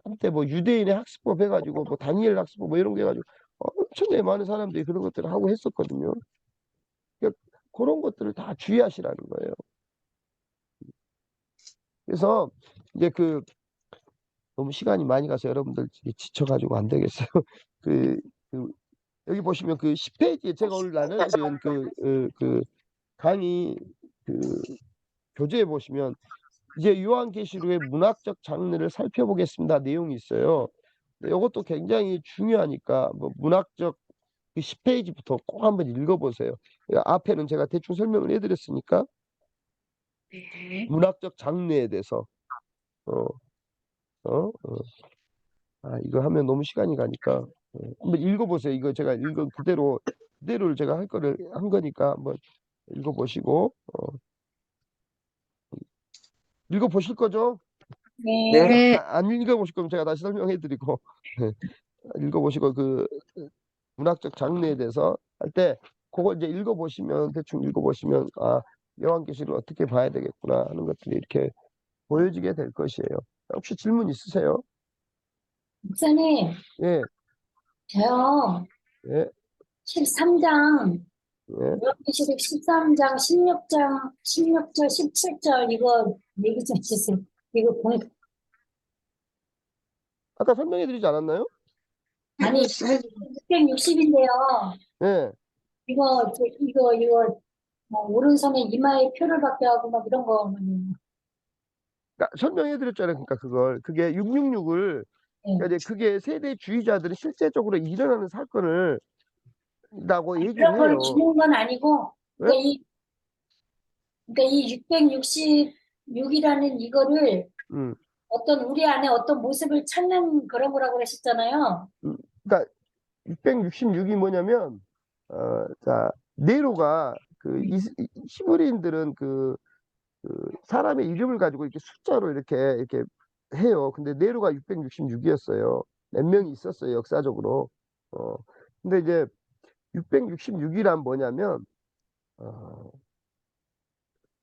한때 뭐 유대인의 학습법 해가지고 뭐 다니엘 학습법 뭐 이런 거 해가지고 엄청나게 많은 사람들이 그런 것들을 하고 했었거든요. 그러니까 그런 것들을 다 주의하시라는 거예요. 그래서 이제 너무 시간이 많이 가서 여러분들 지쳐가지고 안 되겠어요. 그, 그 여기 보시면 그 10페이지에 제가 오늘 나눠드린 그 강의 그 교재에 보시면 이제 요한계시록의 문학적 장르를 살펴보겠습니다. 내용이 있어요. 이것도 굉장히 중요하니까 뭐 문학적 그 10페이지부터 꼭 한번 읽어보세요. 앞에는 제가 대충 설명을 해드렸으니까 문학적 장르에 대해서 어, 어, 어. 이거 하면 너무 시간이 가니까 한번 읽어보세요. 이거 제가 읽은 그대로를 제가 한 거니까 한번 읽어보시고 읽어보실 거죠? 네. 안 읽어보실 거면 제가 다시 설명해드리고 읽어보시고 그 문학적 장르에 대해서 할 때 그거 이제 읽어보시면 대충 읽어보시면 요한계시를 어떻게 봐야 되겠구나 하는 것들이 이렇게 보여지게 될 것이에요. 혹시 질문 있으세요? 목사님, 예, 저요, 예, 13장, 예. 요한계시록 13장, 16절, 17절, 이거 얘기 좀 해주세요. 이거 아까 설명해드리지 않았나요? 아니, 660인데요. 예. 이거, 오른손에 이마에 표를 받게 하고 막 이런 거. 그러니까 설명해드렸잖아요. 그러니까 그게 666을 예. 그러니까 이제 그게 세대주의자들이 실제적으로 일어나는 사건을 라고 얘기를 그런 걸 해요. 주는 건 아니고, 왜? 그러니까 이 666이라는 이거를 음, 우리 안에 어떤 모습을 찾는 그런 거라고 그러셨잖아요. 그러니까 666이 뭐냐면 자 네로가 히브리인들은 사람의 이름을 가지고 이렇게 숫자로 이렇게 해요. 근데 네로가 666이었어요. 몇 명이 있었어요, 역사적으로. 근데 이제 666이란 뭐냐면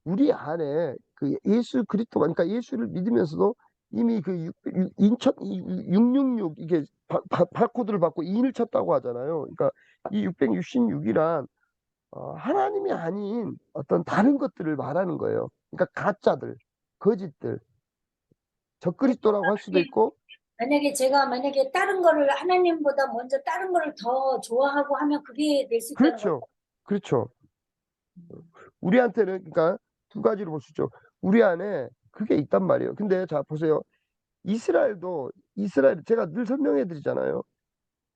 우리 안에 그 예수 그리스도가 그러니까 예수를 믿으면서도 이미 그 인천 666 이게 바코드를 받고 인을 쳤다고 하잖아요. 그러니까 이 666이란 하나님이 아닌 어떤 다른 것들을 말하는 거예요. 그러니까 가짜들, 거짓들, 적그리스도라고 할 수도 있고, 만약에 다른 거를 하나님보다 먼저 다른 거를 더 좋아하고 하면 그게 될 수 있다는 거예요. 그렇죠, 그렇죠. 우리한테는 그러니까 두 가지로 볼 수 있죠. 우리 안에 그게 있단 말이에요. 근데 자 보세요. 이스라엘 제가 늘 설명해 드리잖아요.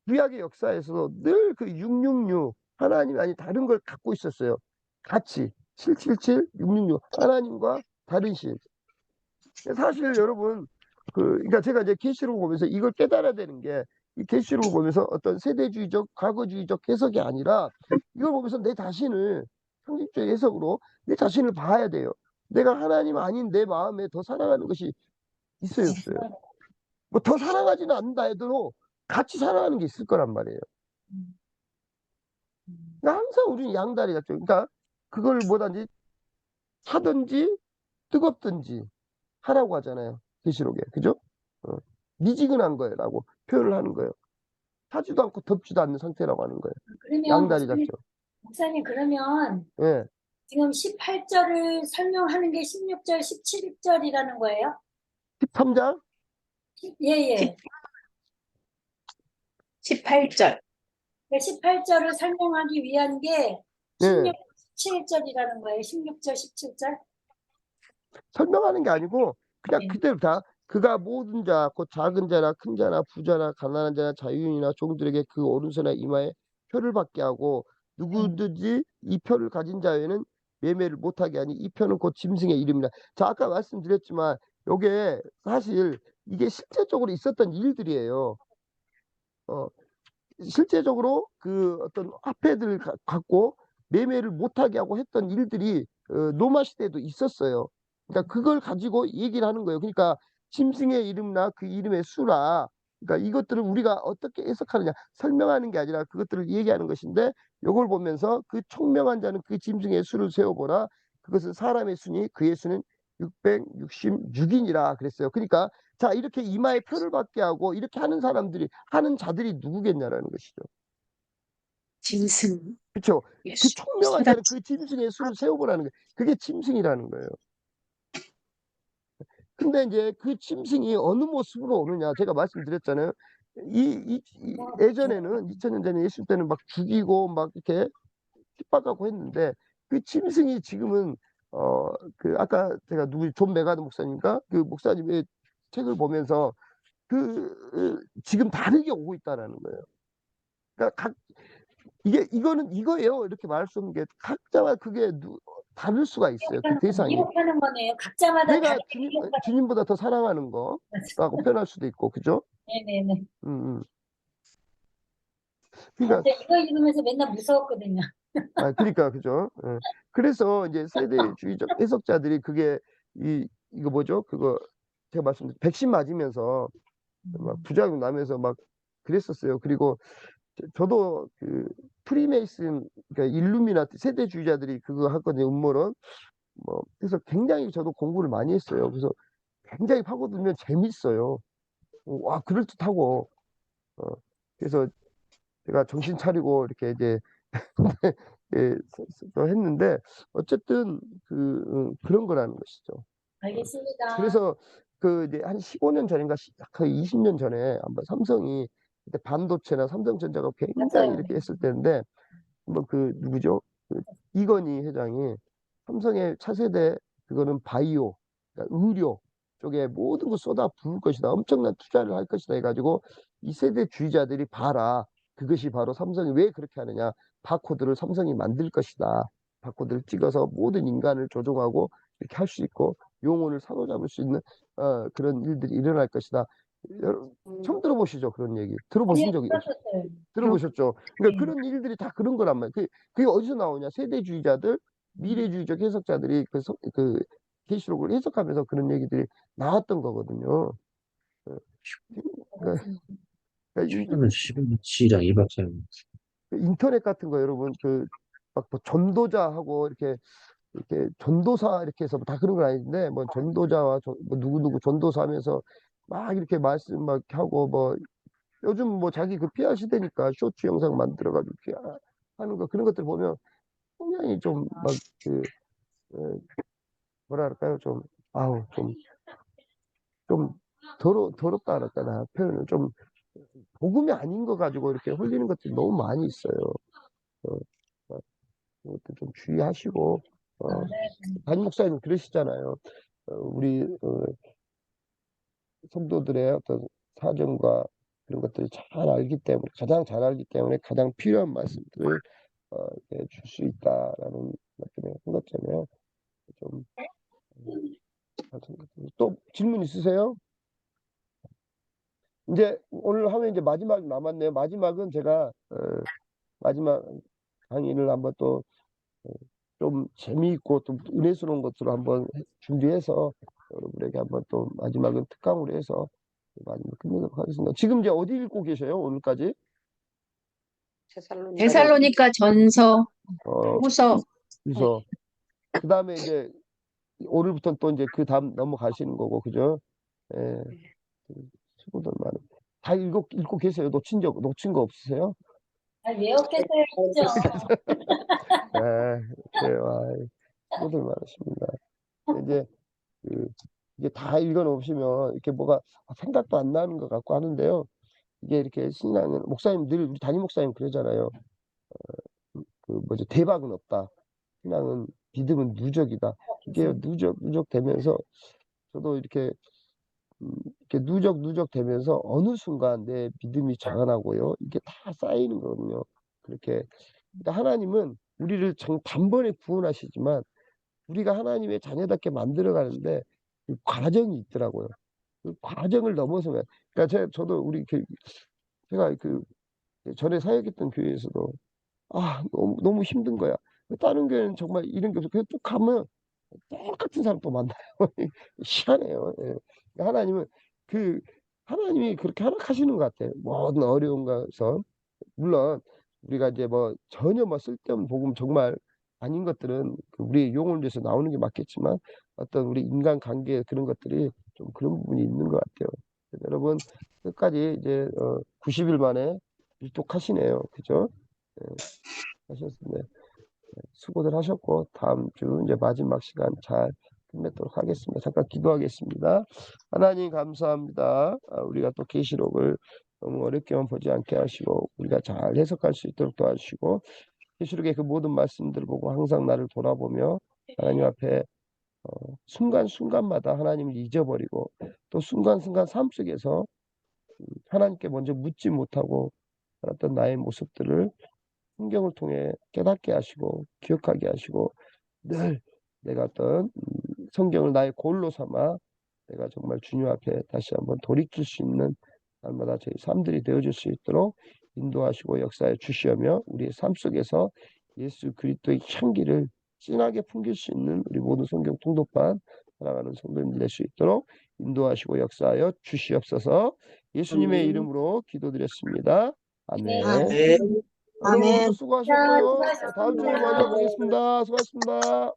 구약의 역사에서도 늘 그 666 하나님 아니 다른 걸 갖고 있었어요. 같이 777, 666 하나님과 다른 신. 사실 여러분 그러니까 제가 이제 계시록을 보면서 이걸 깨달아야 되는 게 이 계시록을 보면서 어떤 세대주의적, 과거주의적 해석이 아니라 이걸 보면서 내 자신을 상식적 해석으로 내 자신을 봐야 돼요. 내가 하나님 아닌 내 마음에 더 살아가는 것이 있어요, 없어요? 뭐 더 사랑하지는 않는다 해도 같이 사랑하는 게 있을 거란 말이에요. 음. 음. 그러니까 항상 우리는 양다리 같죠. 그러니까 그걸 뭐든지 타든지 뜨겁든지 하라고 하잖아요. 계시록에. 그죠? 어. 미지근한 거예요라고 표현을 하는 거예요. 타지도 않고 덥지도 않는 상태라고 하는 거예요. 그러면 양다리 같죠. 목사님 그러면 예. 지금 18절을 설명하는 게 16절, 17절이라는 거예요? 13장? 예예. 18절. 18절을 설명하기 위한 게 예. 16, 17절이라는 거예요. 16절, 17절? 설명하는 게 아니고 그냥 네. 그대로 다 그가 모든 자, 곧 작은 자나 큰 자나 부자나 가난한 자나 자유인이나 종들에게 그 오른손에 이마에 표를 받게 하고 누구든지 이 표를 가진 자에는 매매를 못하게 하니 이 표는 곧 짐승의 이름이라. 자, 아까 말씀드렸지만 요게 사실 이게 실제적으로 있었던 일들이에요. 실제적으로 그 어떤 화폐들을 갖고 매매를 못하게 하고 했던 일들이 로마 시대에도 있었어요. 그러니까 그걸 가지고 얘기를 하는 거예요. 그러니까 짐승의 이름이나 그 이름의 수라, 그러니까 이것들을 우리가 어떻게 해석하느냐 설명하는 게 아니라 그것들을 얘기하는 것인데, 요걸 보면서 그 총명한 자는 그 짐승의 수를 세어보라. 그것은 사람의 수니 그의 수는 666이니라 그랬어요. 그러니까 자, 이렇게 이마에 표를 받게 하고 이렇게 하는 사람들이, 하는 자들이 누구겠냐라는 것이죠. 짐승. 그렇죠. 그 예수. 총명한 자는 그 짐승의 수를 세워보라는 거예요. 그게 짐승이라는 거예요. 근데 이제 그 짐승이 어느 모습으로 오느냐, 제가 말씀드렸잖아요. 예전에는 2000년 전에 예수 때는 막 죽이고 막 이렇게 핍박하고 했는데, 그 짐승이 지금은 그 아까 제가 존 메가드 목사님과 그 목사님의 책을 보면서 지금 다르게 오고 있다라는 거예요. 그러니까 이거는 이거예요. 이렇게 말할 수 없는 게 각자가 그게 다를 수가 있어요. 그 대상이. 미혹하는 거네요. 각자마다 내가 다르게 미혹하는 주님보다 더 사랑하는 거라고 표현할 수도 있고, 그죠? 네네네. 그러니까, 이거 읽으면서 맨날 무서웠거든요. 그러니까, 그죠? 예. 그래서 이제 세대주의적 해석자들이 그게, 이거 뭐죠? 그거, 제가 말씀드린 백신 맞으면서 막 부작용 나면서 막 그랬었어요. 그리고 저도 그 프리메이슨, 그러니까 일루미나티 세대주의자들이 그거 하거든요. 음모론. 뭐, 그래서 굉장히 저도 공부를 많이 했어요. 그래서 굉장히 파고들면 재밌어요. 와, 그럴듯하고. 어, 그래서 제가 정신 차리고 이렇게 이제 예, 했는데 어쨌든 그런 거라는 것이죠. 알겠습니다. 그래서 그 이제 한 15년 전인가 거의 20년 전에 한번 삼성이 그때 반도체나 삼성전자가 굉장히 맞아요. 이렇게 했을 때인데, 한번 그 누구죠? 그 이건희 회장이 삼성의 차세대 그거는 바이오, 그러니까 의료 쪽에 모든 걸 쏟아 부을 것이다. 엄청난 투자를 할 것이다 해가지고 이 세대주의자들이 봐라. 그것이 바로 삼성이 왜 그렇게 하느냐. 바코드를 삼성이 만들 것이다. 바코드를 찍어서 모든 인간을 조종하고 이렇게 할 수 있고 영혼을 사로잡을 수 있는 그런 일들이 일어날 것이다. 처음 들어보시죠? 그런 얘기. 들어보신 아니요, 적이 들었었어요. 들어보셨죠? 그러니까 네. 그런 일들이 다 그런 거란 말이에요. 그게 어디서 나오냐? 세대주의자들, 미래주의적 해석자들이 그 계시록을 해석하면서 그런 얘기들이 나왔던 거거든요. 그러니까, 그러니까 최근에 12시랑 2박 3일. 인터넷 같은 거 여러분 막 뭐 전도자하고 이렇게 전도사 이렇게 해서 다 그런 건 아닌데, 뭐 전도자와 뭐 누구누구 전도사 하면서 막 이렇게 말씀 막 하고, 뭐 요즘 뭐 자기 그 PR 시대니까 쇼츠 영상 만들어가지고 PR 하는 거, 그런 것들 보면 굉장히 좀 막 뭐라 할까요? 좀 아우 좀 더럽다 할까나, 표현을 좀 복음이 아닌 거 가지고 이렇게 흘리는 것들이 너무 많이 있어요. 어, 그것도 좀 주의하시고, 담임 목사님 그러시잖아요. 우리 성도들의 어떤 사정과 그런 것들을 잘 알기 때문에, 가장 잘 알기 때문에 가장 필요한 말씀들을 줄 수 있다라는 것 때문에 한 것잖아요. 좀 또 질문 있으세요? 이제 오늘 하면 이제 마지막 남았네요. 마지막은 제가 마지막 강의를 한번 또 좀 재미있고 좀 은혜스러운 것으로 한번 준비해서 여러분에게 한번 또 마지막은 특강으로 해서 마지막 끝내도록 하겠습니다. 지금 이제 어디 읽고 계셔요? 오늘까지? 데살로니가 전서, 어, 후서. 그래서 그 다음에 이제 오늘부터는 또 이제 그 다음 넘어가시는 거고, 그죠? 예, 수고들 많은. 다 읽고 계세요? 놓친 거 없으세요? 아, 외웠겠어요, 그죠? 네, 그래요. 수고들 많으십니다. 이제 그 이게 다 읽어놓으시면 이렇게 뭐가 생각도 안 나는 것 같고 하는데요. 이게 이렇게 신앙은 목사님 늘 우리 담임 목사님 그러잖아요. 그 뭐죠? 대박은 없다. 신앙은 믿음은 누적이다. 이게 누적 되면서 저도 이렇게 누적 되면서 어느 순간 내 믿음이 자라나고요. 이게 다 쌓이는 거거든요. 그렇게 그러니까 하나님은 우리를 단번에 구원하시지만 우리가 하나님의 자녀답게 만들어 가는데 그 과정이 있더라고요. 그 과정을 넘어서면 그러니까 저도 제가 그 전에 사역했던 교회에서도 너무 힘든 거야. 다른 교회는 정말 이런 게 없어. 그냥 쭉 가면 똑같은 사람 또 만나요. 희한해요. 예. 하나님은 그 하나님이 그렇게 허락하시는 것 같아요. 모든 어려운 것은 물론 우리가 이제 뭐 전혀 뭐 쓸데없는 복음 정말 아닌 것들은 그 우리의 용을 위해서 나오는 게 맞겠지만 어떤 우리 인간 관계 그런 것들이 좀 그런 부분이 있는 것 같아요. 그래서 여러분 끝까지 이제 90일 만에 일독하시네요. 그죠? 예, 하셨는데 수고들 하셨고 다음 주 이제 마지막 시간 잘 끝내도록 하겠습니다. 잠깐 기도하겠습니다. 하나님 감사합니다. 우리가 또 계시록을 너무 어렵게만 보지 않게 하시고 우리가 잘 해석할 수 있도록 도와주시고 계시록의 그 모든 말씀들을 보고 항상 나를 돌아보며 하나님 앞에 순간순간마다 하나님을 잊어버리고 또 순간순간 삶 속에서 하나님께 먼저 묻지 못하고 살았던 나의 모습들을 성경을 통해 깨닫게 하시고 기억하게 하시고 늘 내가 어떤 성경을 나의 골로 삼아 내가 정말 주님 앞에 다시 한번 돌이킬 수 있는 날마다 저희 삶들이 되어줄 수 있도록 인도하시고 역사해 주시며 우리의 삶 속에서 예수 그리스도의 향기를 진하게 풍길 수 있는 우리 모든 성경 통독반 살아가는 성도님들 될 수 있도록 인도하시고 역사하여 주시옵소서. 예수님의 이름으로 기도드렸습니다. 아멘. 네. 여러분 오늘도 아멘. 수고하셨고요. 다음 주에 수고하셨습니다. 마저 뵙겠습니다. 수고하셨습니다.